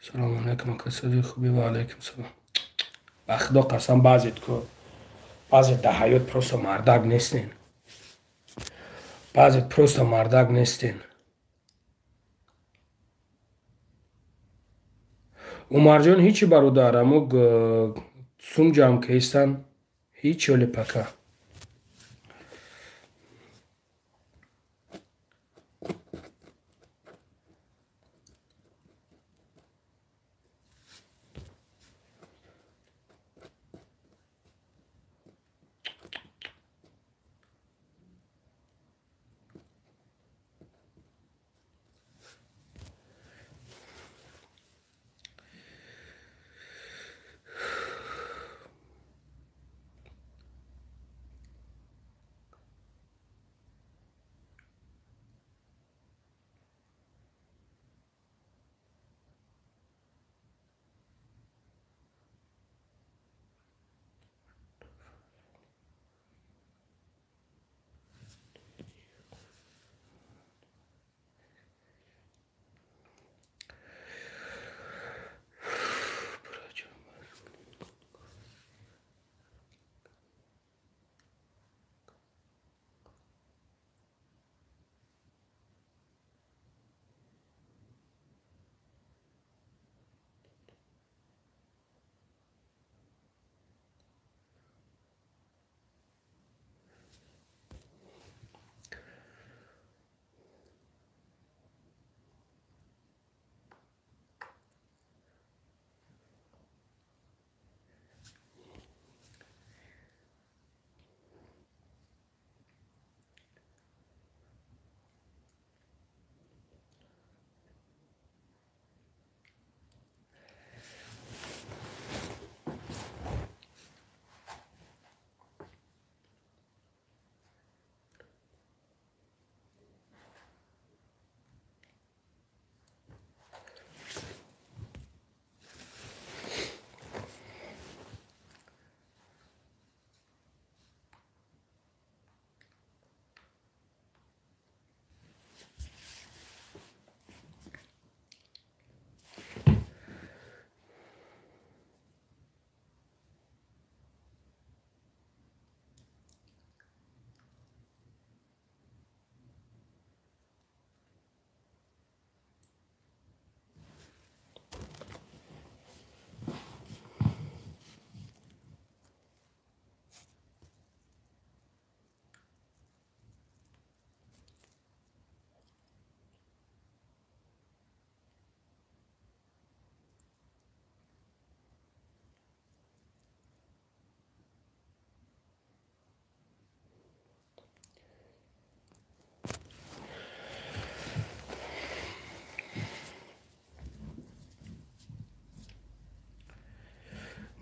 سلام علیکم کسایی خوبی و علیکم سلام. به خدا قسم بعضیت که بعضیت در حیات پروست مردک نیستین. بعضیت پروست مردک نیستین. عمر جان هیچی برادرم و سوم جمع که ایستن هیچی ولی پکه.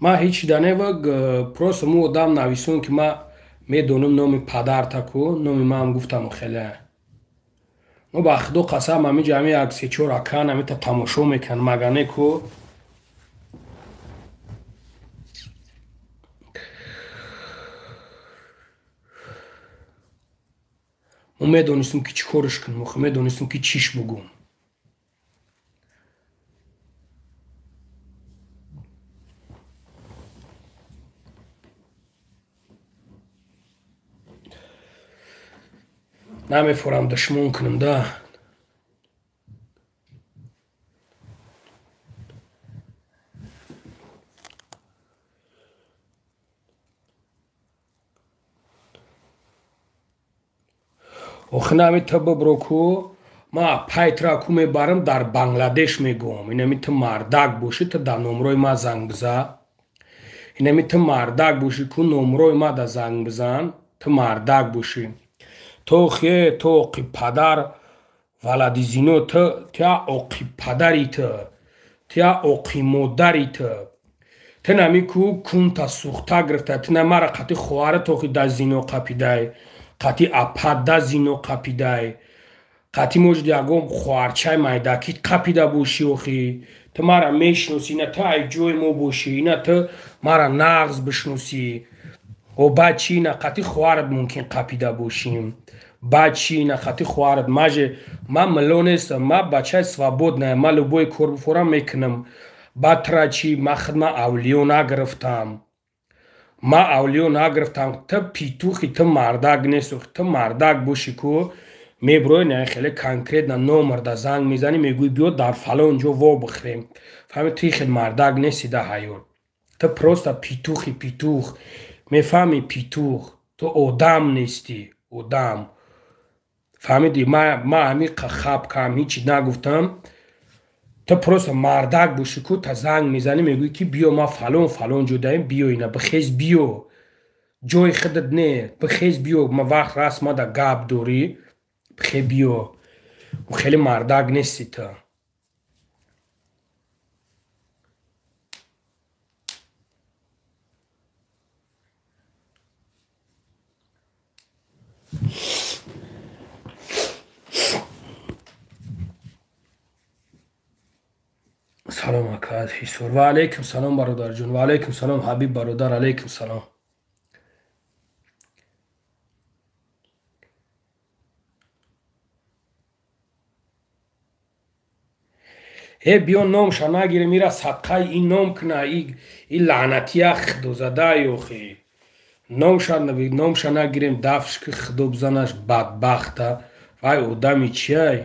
ما هیچ دانه و پروس مو دام نویسون که ما میدونم نام پدر تکو نام ما هم گفتم خیلی ما با خدا قسم همی جمعی یک سی چور اکان همی تا تماشو میکن مگنه کو медонистам ки чӣ корш кунам, медонистам ки чиш бугум. намефорам душмон кунам да. охи нами та бибро ку ма пайтра ку мебарам дар Бангладеш мегӯям. Инами та мардак бошӣ, та дар номрои ма занг бизан. Инами та мардак бошӣ ку номрои ма да занг бизан. Та мардак бошӣ. То охи то оқи падар валади зино, та оқи падари та оқи модари та нами ку кунта сухта гирифта, та нами мара қати хоҳарат охи да зино қапидай, қати апат да зино қапидай, қати можди ягон хоҳарчаи майдакӣ қапида бошӣ. охи та мара мешиносӣ, ина та ай ҷои мо бошӣ, ина та мара нағз бишносӣ. о баъд чӣ ина қати хоҳарат мумкин қапида бошим. баъд чӣ ина қати хоҳарат маже ман милло нестам, ман бачаи свободнаям, ман любое кор бифорам мекунам. баъд тара чӣ ман хидма авлиё нагирифтам. ма авлиё нагирифтам. та питухи, та мардак нест. та мардак бошӣ ку меброи на хеле конкретно номер да занг мезанӣ, мегӯӣ биё дар фалон ҷо во бихӯрем. фаҳмӣ, ту хел мардак нести да ҳаёт. та просто питухи питух. мефаҳмӣ, питух. ту одам нестӣ, одам. фаҳмидӣ? ма ҳамин хаб кам ҳичи нагуфтам. та просто мардак бошӣ ку та занг мезанӣ, мегӯӣ ки биё ма фалон фалон ҷодаем, биё ина бихез биё. ҷои худат не, бихез биё. ма вақт расма да гап дорӣ, бихе биё. хеле мардак нестӣ та. салом ака аз ҳисор. ва алайкум салом бародарҷон. ва алайкум салом ҳабиб бародар. алайкум салом. биё номша нагирем, ира садқаи ин ном кина, ин лаънатия худозадаи охи. номша нагирем, дафш ки худо бизанаш, бадбахта. вай одами чиай?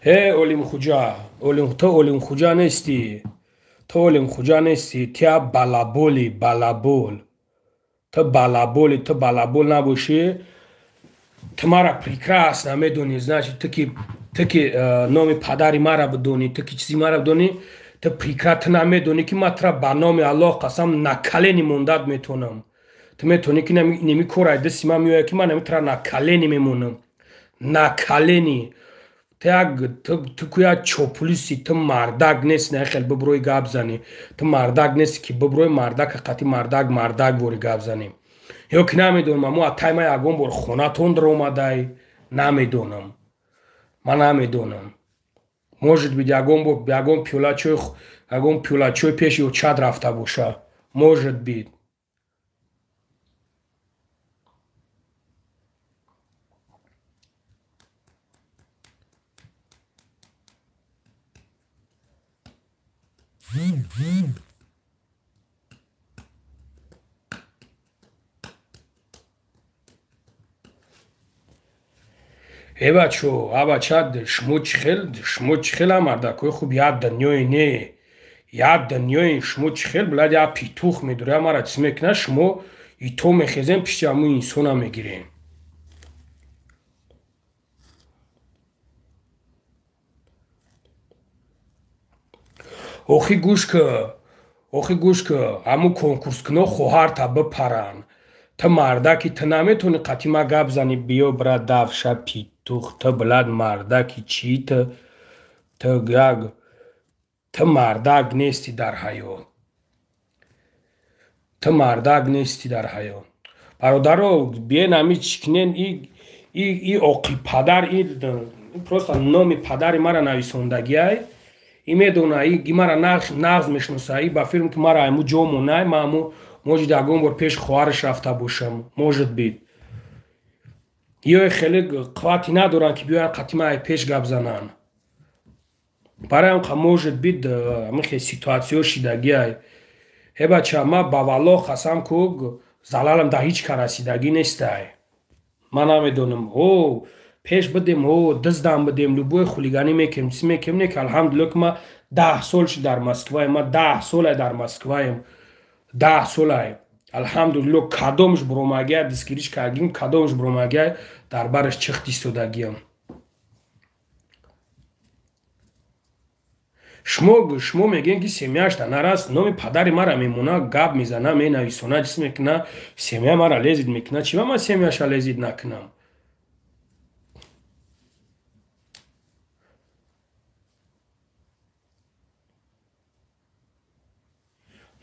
олимхуҷа, то олимхуҷа нестӣ. то олимхуҷа нестӣ. тя балаболи, балабол. то балаболи, то балабол набошӣ. ту мара прекрасно медонӣ. значит ту ки номи падари мара бидонӣ, ту ки чизи мара бидонӣ, ту прекрасно намедонӣ ки ман тра ба номи Аллоҳ қасам накалени мондат метонам. ту метонӣ ки неми кора дасти ман меояд ки ман нами тра накалени мемонам. накалени. ту ку як чопулиси, ту мардак нест. на хел биброи гап занӣ. ту мардак нест ки биброи мардака қати мардак вори гап занӣ. ё ки намедонам амо аттай ман ягон бор хонатон даромадай, намедонам. ман намедонам. может бит ягон пиёла чой пеши ё чад рафта боша. может бит. бачо, бача шумо чӣ хела мардакои хуб, як дунёе не. як дунёи шумо чӣ хел билад, як питух медорӣ, мара чиз мекунад, шумо ито мехезем пишти ҳамун инсона мегирем. охи гӯш ку, ҳамун конкурскуно хоҳарта бипаран. ту мардаки, ту наметонӣ қати ма гап занӣ, биё брат дафша питух, ту билад мардаки чӣ, ту мардак нестӣ дар ҳаёт. ту мардак нестӣ дар ҳаёт. бародаро, биен ҳами чикнен, и оқи падар, просто номи падари мара нависондагиай, این میدونه که مرا نغز میشناسه با فیلم که مرا امو جا مونه ما امو موجود یکم بار پیش خواهرش رفته باشم موجود بید یا خیلی قوتی ندارن که بیان قطعه پیش گپ زنن برای هم موجود بید همین خیلی سیتواسیون شیدگی های بچه ما با والله قسم که زلالم در هیچ که رسیدگی نیست من نمیدونم او پیش بدیم او دزدم بدیم لبوی خولیگانی میکنیم چیز میکنیم که الحمدلله که ما 10 سالش در مسکوه ما 10 سال در مسکوه 10 سال الحمدلله کدومش برومگه دستگیریش کردیم کدومش برومگه در برش چختی استودگیم شما میگین که سیمیاش نراست نامی پدر مرا میمونه گپ میزنه می نویسونه چیز میکنه سیمیا مرا لیزید میکنه چی من سیمیاش لیزید نکنم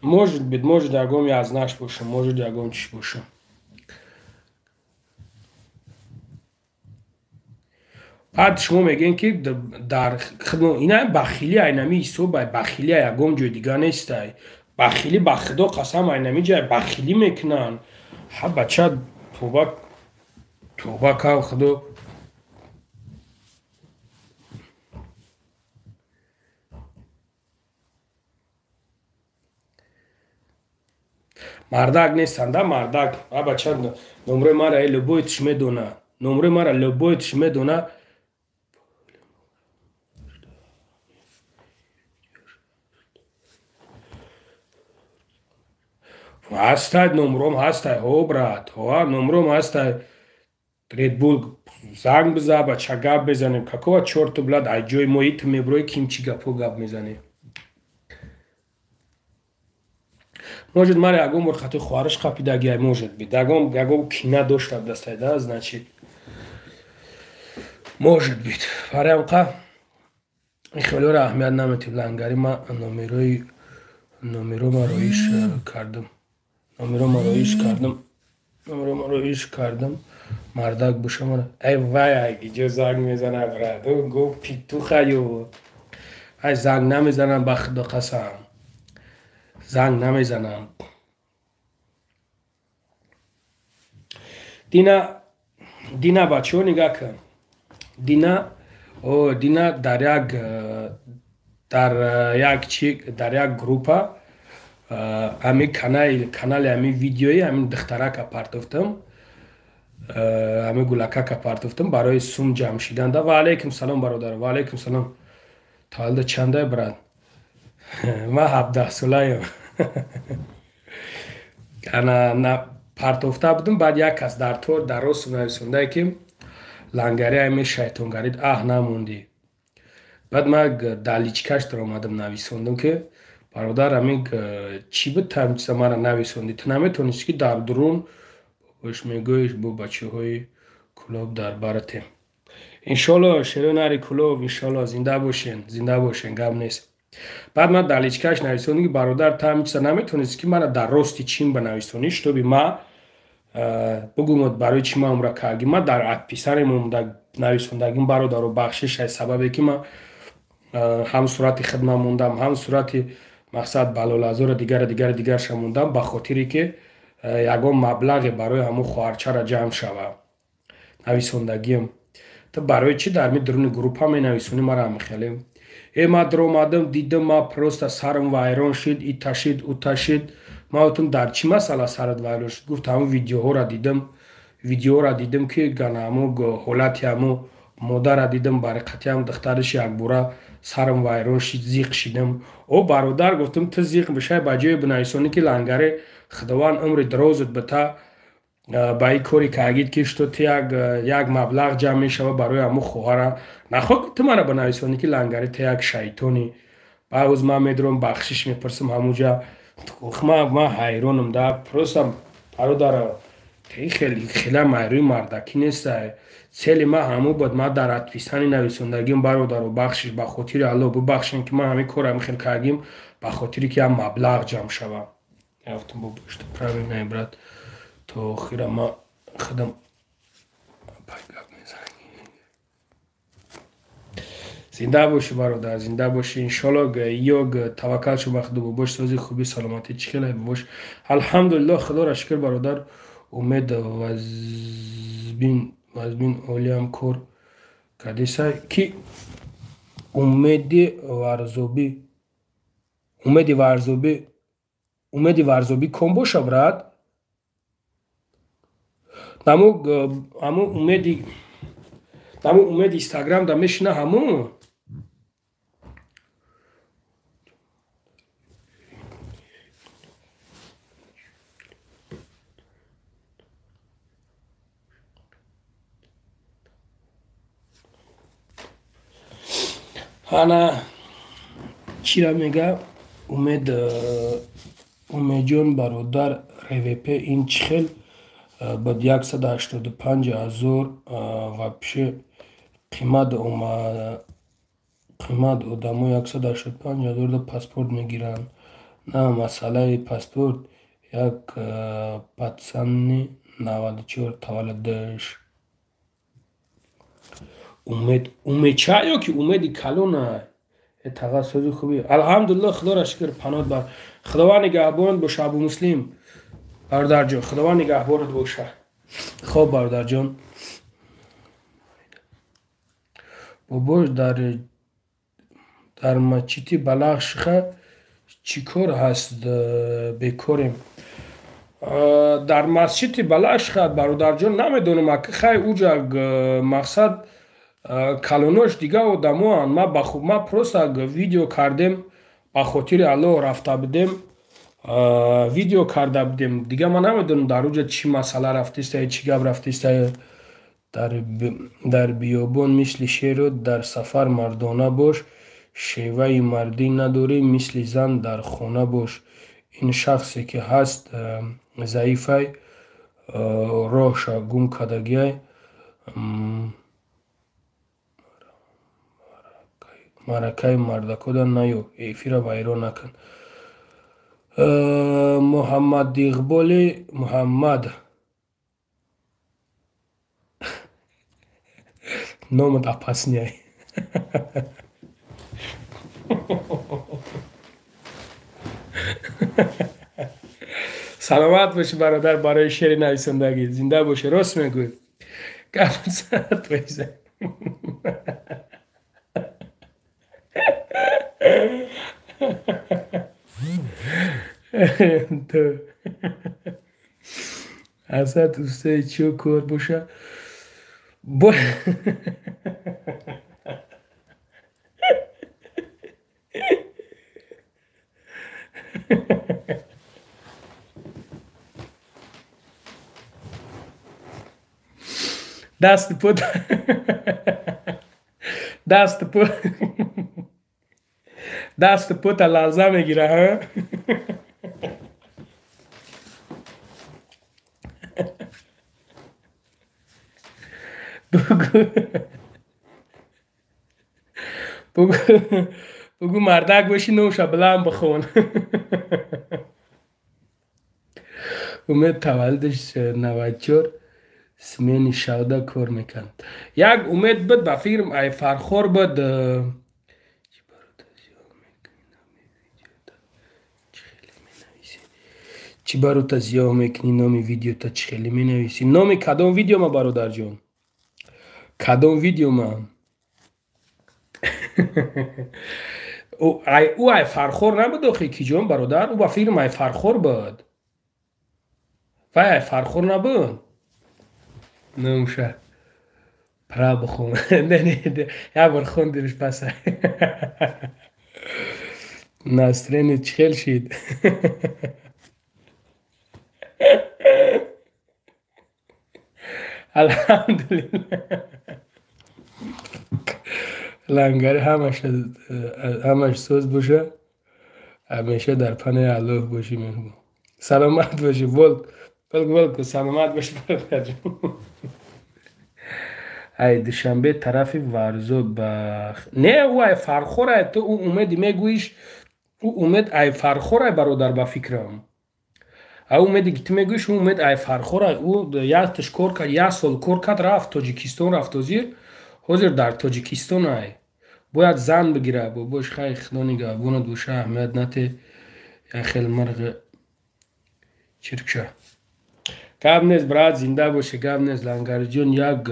Может быть, может, дорогом я знаешь больше, может, дорогом чуть больше. بعد شما میگین که در خدمت اینا بخیلی اینمی صبح بخیلی یکم جای دیگه نیست بخیلی به خدا قسم اینمی جای بخیلی میکنن ها بچه توبه که خدا مردک نیستند مردک ها بچه نمره مرا لبویتش میدونه نمره مرا لبویتش میدونه هستد نمروم هستد هو برات هو نمروم هستد редбул занг биза ба ча гап мезанем какого чёрта блад ай ҷои мои ту меброи ким чӣ гапҳо гап мезанем может мара ягон бор хати хоҳараш қапидагия может бид ягон кина дошта дастайда значит может бид фарамқа хелора аҳамият наметиб лангари ма номерома роиш кардам номерома роиш кардам мардак бушамара ай вай ай иҷо занг мезана брат гуфт питухаю ай занг намезанам ба худо қасам занг намезанам дина бачаҳо нигаҳ кун дина дар як группа ҳами канали ҳами видеои ҳамин духтарака партофтам ҳами гулакака партофтам барои сум ҷамъ шиданда ва алайкум салом бародар ва алайкум салом таваллуд чандай брат ма 17 солаям ана партофта будам баъд як кас дар тор дар росту нависонда ки лангари ҳами шайтонгарид аҳ намондӣ баъд ма даличкаш даромадам нависондам ки бародар ҳами чӣ буд тамчиса мара нависондӣ ту наметонисти ки дар дурун бош мегӯиш бо бачаҳои кулоб дар баратем иншолло шерои нари кулоб иншолло зинда бошен гап нест баъд ма даличкаш нависондам ки бародар тамчиса наметонисти ки мара дар рости чин банависонӣ шутоби ма бугумад барои чӣ ма умра карди ма дар адписаре монда нависондагим бародаро бахшиш ай сабабе ки ма ҳам сурати хидмат мондам ҳам сурати мақсад балолазора дигарша мондам ба хотире ки ягон маблағе барои ҳамун хоҳарчара ҷамъ шава нависондагиам то барои чӣ дар ми дуруни группа менависонӣ мара мехелем ма даромадам дидам ма просто сарам вайрон шид иташид уташид ма гуфтам дар чӣ масъала сарат вайрон шуд гуфт ҳамун видеоро дидам ки гана ҳамун ҳолати ҳамун модара дидам бариқати ҳам духтараш якбора сарам вайрон шид зиқ шидам о бародар гуфтам ту зиқ бишай ба ҷое бинависонӣ ки лангаре худованд умри дарозат бита ба ин коре кардид ки што ту як маблағ ҷамъ мешава барои ҳамун хоҳара нахоҳ ту мара бинависонӣ ки лангаре ту як шайтони баъз ман медурам бахшиш мепурсам ҳамунҷа ман ҳайронам да просто бародаро хела майрӯи мардакӣ нестай цели ма ҳамун буд ма дар адписани нависондагим бародаро бахшиш ба хотири аллоҳ бубахшем ки ман ҳамин корам хел кардим ба хотире ки ям маблағ ҷамъ шава яфтам бобошта правильно брат то охира ма худам زنده باشی برادر، زنده باشی. انشالله یک توکل شو بخدا باش، سازی خوبی سلامتی چکله باش. الحمدلله خدا را شکر برادر. امید وزبین اولی هم کور کدیسه کی امید ورزوبی کن باشه براد. همون امید اینستاگرام دا میشنه همون. انا چی را میگه امید جان برادر رویپه این چخل بود 185,000 و پیش قیمت ادامو 185,000 دا پاسپورت میگیرن. نه مسئله پاسپورت یک پتسنی 94 تولدش. امید چه یا که امید کلونه تغسطی خوبی. الحمدلله خدا را شکر پناه بر خداوند نگهبان باشه. ابو مسلم برادر جان خداوند نگهبانت باشه. خب برادر جان باباش در مچیتی بلخشخه چی کار هست بکاریم در مسجد بلخشخه برادر جان نمیدونم که خیلی اوجا مقصد کلونوش دیگه و دموان ما پروسا ویدیو کردیم با خاطر الله رفته بدیم ویدیو کرده بدیم دیگه. ما نمیدونم در اوجا چی مسئله رفتیسته چی گب رفتیسته. در بیابان مثل شیر در سفر مردانه باش، شیوه مردی نداری مثل زن در خانه باش. این شخصی که هست ضعیفه راهش گم کردگیه مرکه مردکودا نیو ایفی را بایرو نکن. محمد دیغبالی محمد نام دا پس نیای. سلامت باشی برادر برای شعر نویسندگی. زنده باشی. راست میگوی گفت ساعت بایزه. تو اصلا دوسته چیو کار باشه دست پوت لرزه میگیره ها. بگو مردک باشی نوشه بلند بخون. امید تولدش 94 سمین شوده کار میکن. یک امید بود با فیرم ای فرخور بود چی برو تا زیاه میکنی نامی ویدیو تا چی خیلی می نویسی. نامی کدام ویدیو ما برادر جان کدام ویدیو ما او ای فرخور نبود آخی کی جان برادر. او با فیلم ای فرخور بود و ای فرخور نبود. نموشه پرا بخون. نه یا بر خوندیمش پس ناسترین چخیل شید. الحمدلله لنگری همش سوز باشه همیشه در پناه الله باشی. مهربان سلامت باشی. ولکن سلامت باشی برادر جان. ای دوشنبه طرف ورزو نه او ای فرخوره. تو او اومدی میگویش او اومد ای فرخوره برادر با فکرم. او اومدی که تو میگویش او اومد ای فرخوره. او یادش کار کرد 1 سال کار کرد رفت تاجیکستان رفت حاضر در تاجیکستان ای باید زن بگیره باباش خیلی خدا نگهبانت باشه اهمیت نته یا خیلی مرغ چرکشه گپ نیست برات زنده باشه گپ نیست لنگر جون یک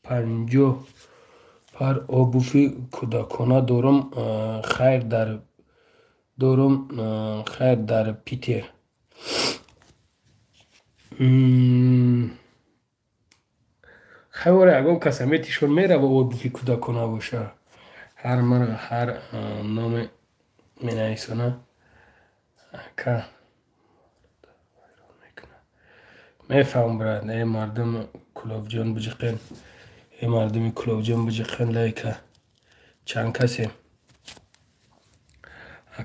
50 پر آبوفی کودکانه دارم خیر در پیتر خیلی اگه کسمیتشون میره و آبوفی کودکانه باشه هر مرغ هر نام می نویسونه که میفهم براد ای مردم کلوف جان بجقین ای مردم کلوف جان بجقین لایکه چند کسی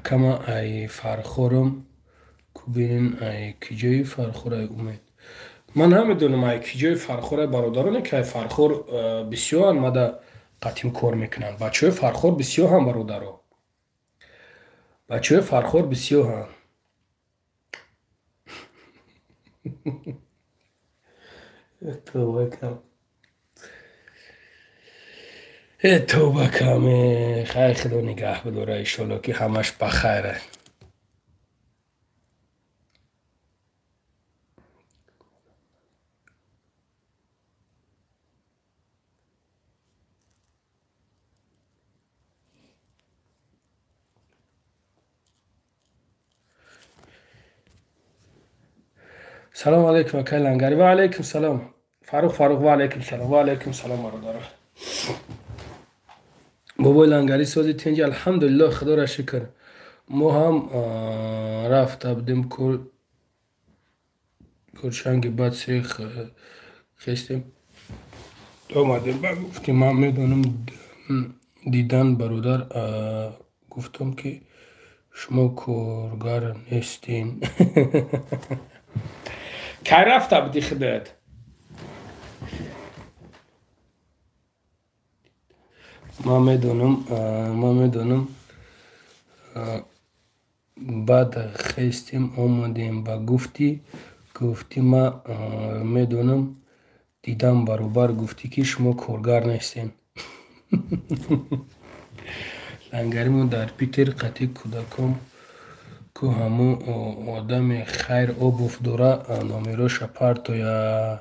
کما ای فرخورم که بینین ای کجای فرخور ای امید من هم میدونم ای کجای فرخور برادرانه که ای فرخور بسیار آمده قطیم کار میکنن بچه های فرخور بسیار هم برادرها بچه های فرخور بسیار هم توبه کم توبه کم خیلی خدا نگه بداره ایشالله که همش بخیره سلام علیکم اکای لنگری و علیکم سلام فاروق و علیکم سلام و علیکم سلام برادر بابای لنگری سازی تینج الحمدلله خدا را شکر ما هم رفت بودیم کرچنگ بعد سیخ خیستیم اومدیم گفتیم من میدونم دیدن برادر گفتم که شما کارگر نیستین که رفت بودی خدایت ما میدونم بعد خیستیم آمدیم و گفتی ما میدونم دیدم برابر گفتی که شما کارگر نیستین لنگریمون در پیتر قطعی کودکم که همون آدم خیر آب افتوره نامیروش پرتو یا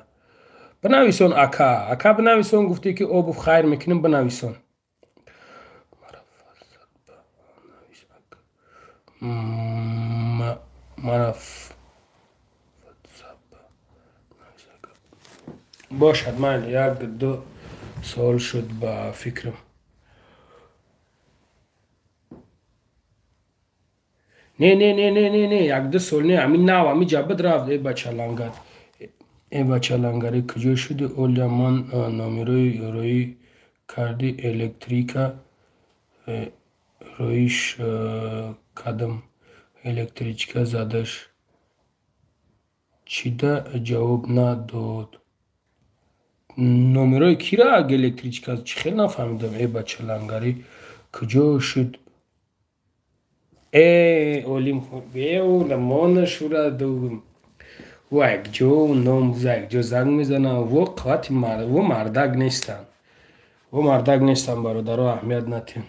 بنویسون اکا بنویسون گفتی که آب خیر میکنیم بنویسون باشد من یک دو سال شد با فکرم نه یک دو سال نه همین نو همین جبت رفت ای بچه لنگری کجا شده اولیا من نامیروی روی کردی الکتریکا رویش کدم الکتریچکا زدش چیده جواب نداد نامیروی کی را اگه الکتریچکا چی خیلی نفهمیدم ای بچه لنگری کجا شد ای اولیم خود بیو لمان شورا دوم و یک جو نام یک جو زنگ میزنه و قوت و مردک نیستن برادر ها اهمیت نتین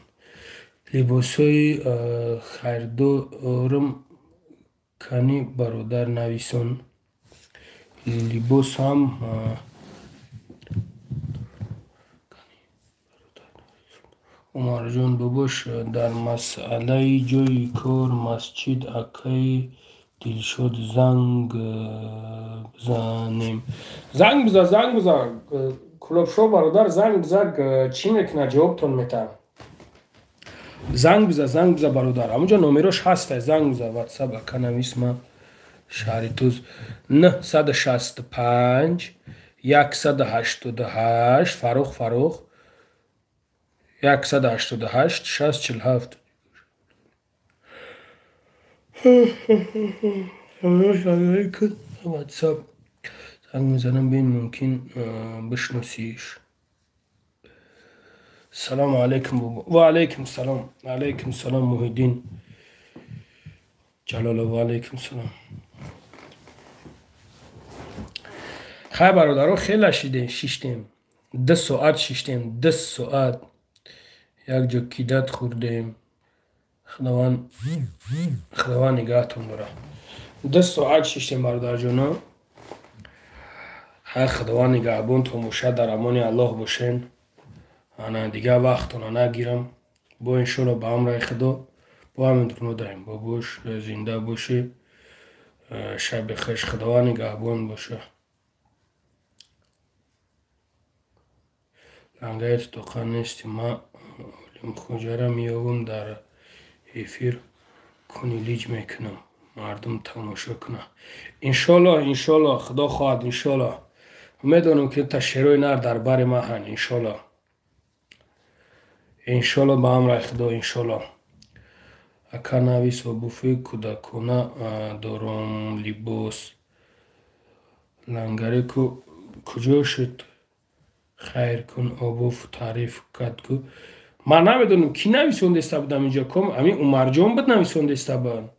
لباسای خیردارم کنی برادر نویسون لباس هم عمر جان باباش در مسئله جای کار مسجد اکی دل شد زنگ بزن کلوب شو برادر زنگ بزن چی میکنه جوابتون میتم زنگ بزن برادر همونجا نومیروش هسته زنگ بزن واتساپ اکا نویس ما شهری توز 965 188 فاروق 188 647 واتساپ زنگ میزنم بین ممکن بشناسیش سلام علیکم بابا و علیکم سلام محیدین جلال و علیکم سلام خیلی برادرها خیلی شیشتیم 10 ساعت یک جا کیدت خوردیم. خداوند نگهتون داره. 2 ساعت ششتیم برادر جانا. هر خداوند نگهبان توموشه در امان الله باشین. انا دیگه وقتونو نگیرم. با انشالله به امر خدا با همین درنو داریم. با باش زنده باشه. شب خوش. خداوند نگهبان باشه. لنگایت توقع نیستی. ما علم خوجه میابم در افیر کنیلیج میکنم. مردم تماشا کنه. انشالله خدا خواهد. انشالله میدونم که تشریع نر در بر ما هن. انشالله با امر خدا. انشالله اکا نویس و بوفی کودکانه دارم لباس لنگری که کجا شد خیر کن آبوف تعریف کد که من نمیدونم کی نویسونده است بودم اینجا کم همین عمر جان بود نویسونده است بود.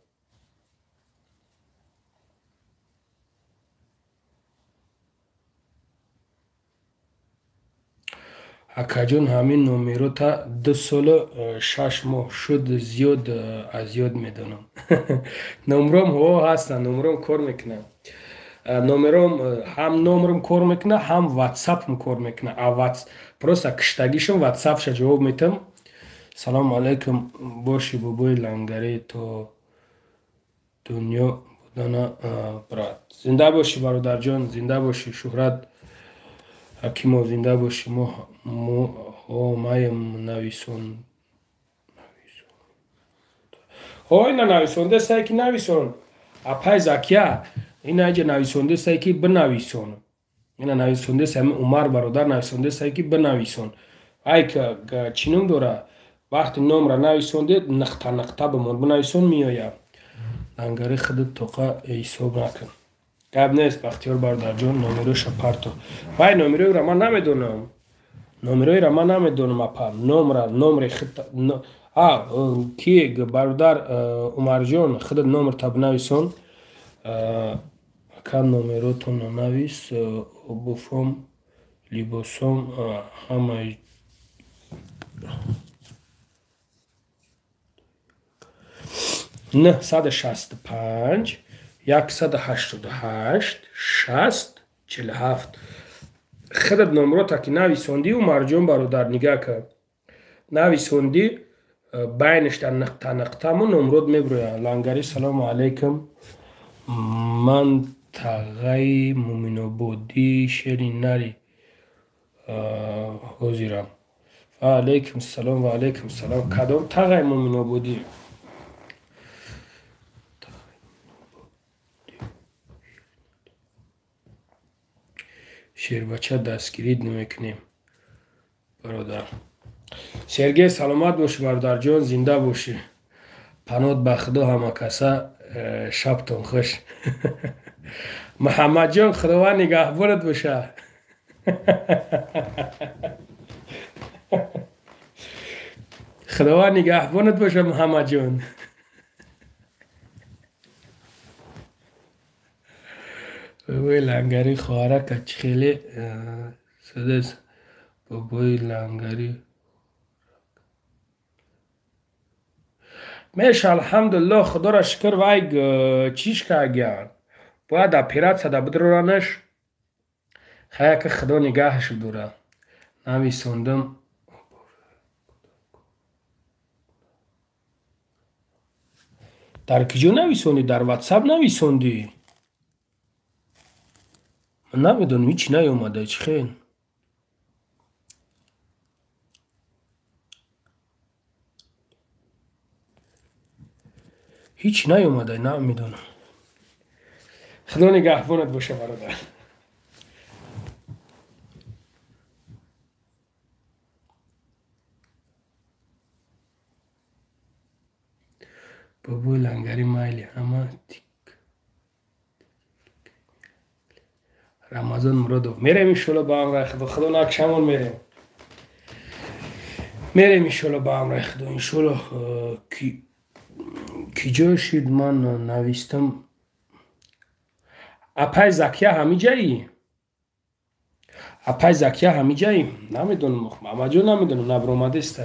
اکا جان همین نومیرو تا 2 سال 6 ماه شد زیاد از یاد میدونم. نمرم هوا هستن. نمرم کار میکنه. نمرم هم نمرم کار میکنه هم واتساپم کار میکنه. پروسا کشتگیشم واتساپش جواب میتم. سلام علیکم باشی بابای لنگری تو دنیا بودن برات. زنده باشی برادر جان. زنده باشی شهرت حکیمو. زنده باشی. مایم نویسون اینا نویسونده سایی که نویسون اپای زکیه اینا اجا نویسونده سایی که بنویسون. اینا نویسونده سایی عمر برادر نویسونده سایی که بنویسون. ای که چینم دوره وقتی نام را نویسونده نقطه بمون بنویسون میایم. لنگری خودت توقع ایساب نکن. گب نیست بختیار برادر جان. نامیروش پرتو وای نامیروی را من نمیدونم. نمره را من نمیدونم اپا. نمره خط کی برادر عمر جان خودت نمره تا بنویسون. کم نمره تو ننویس بوفم لباسم همه نه 165 188 60 47 خودت نمره تا که نویسوندی و مرجون برادر نگاه کرد نویسوندی بینش در نقطه من نمرود میبروید. لنگری سلام علیکم من تغی مومنو بودی شیری نری حضیرم. علیکم السلام و علیکم السلام. کدام تغی مومنو بودی؟ شیر بچه دستگیرید نمیکنیم برادر. سرگی سلامت باشی برادر جان. زنده باشی. پنات به خدا همه کسا. شبتون خوش. محمد جان خداوند نگهبانت باشه. خداوند نگهبانت باشه محمد جان. بابای لنگری خواهره کچ خیلی سدس بابای لنگری میشه الحمدلله خدا را شکر وای چیش که اگر باید اپیرات سده بدرورانش خیلی که خدا نگهش دوره نویسوندم. در کجا نویسوندی؟ در واتساپ نویسوندی؟ من نمیدونم هیچ نیومده. هیچ خیلی هیچ نیومده. نمیدونم. خدا نگهبانت باشه برادر. بابای لنگری مایلی همه رمضان مرادو میریم انشالله با امر خدا. خدا نکشمون میریم انشالله با امر خدا. انشالله کی جا شد من نویستم اپای زکیه همی جایی. اپای زکیه همی جایی نمیدونم. محمد جان نمیدونم نبر اومده است.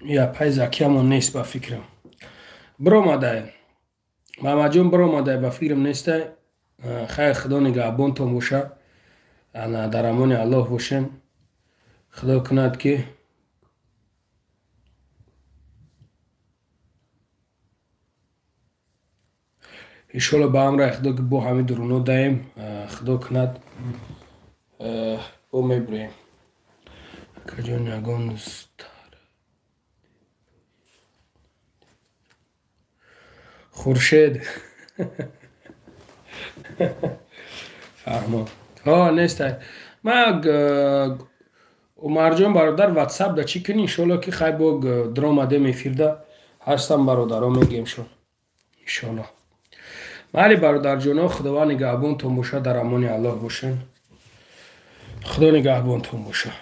یا پیزکیمون نیست با فکرم. برآمده محمد جون، برآمده با فکرم نیسته. خیر خدا نگهبانتون باشه. انا در امان الله باشین. خدا کند که انشالله با همراه خدا که با همه درونو دهیم. خدا کند او میبریم. کجان یگان است خورشید. فهمم. ها نیست. ما عمر جان برادر واتساپ دا چی کنی انشالله که خیلی با درآمده میفیرده هستم برادرها میگیم شون انشالله. ولی برادر جانا خداوند نگهبانتون باشه. در امان الله باشین. خدا نگهبانتون باشه.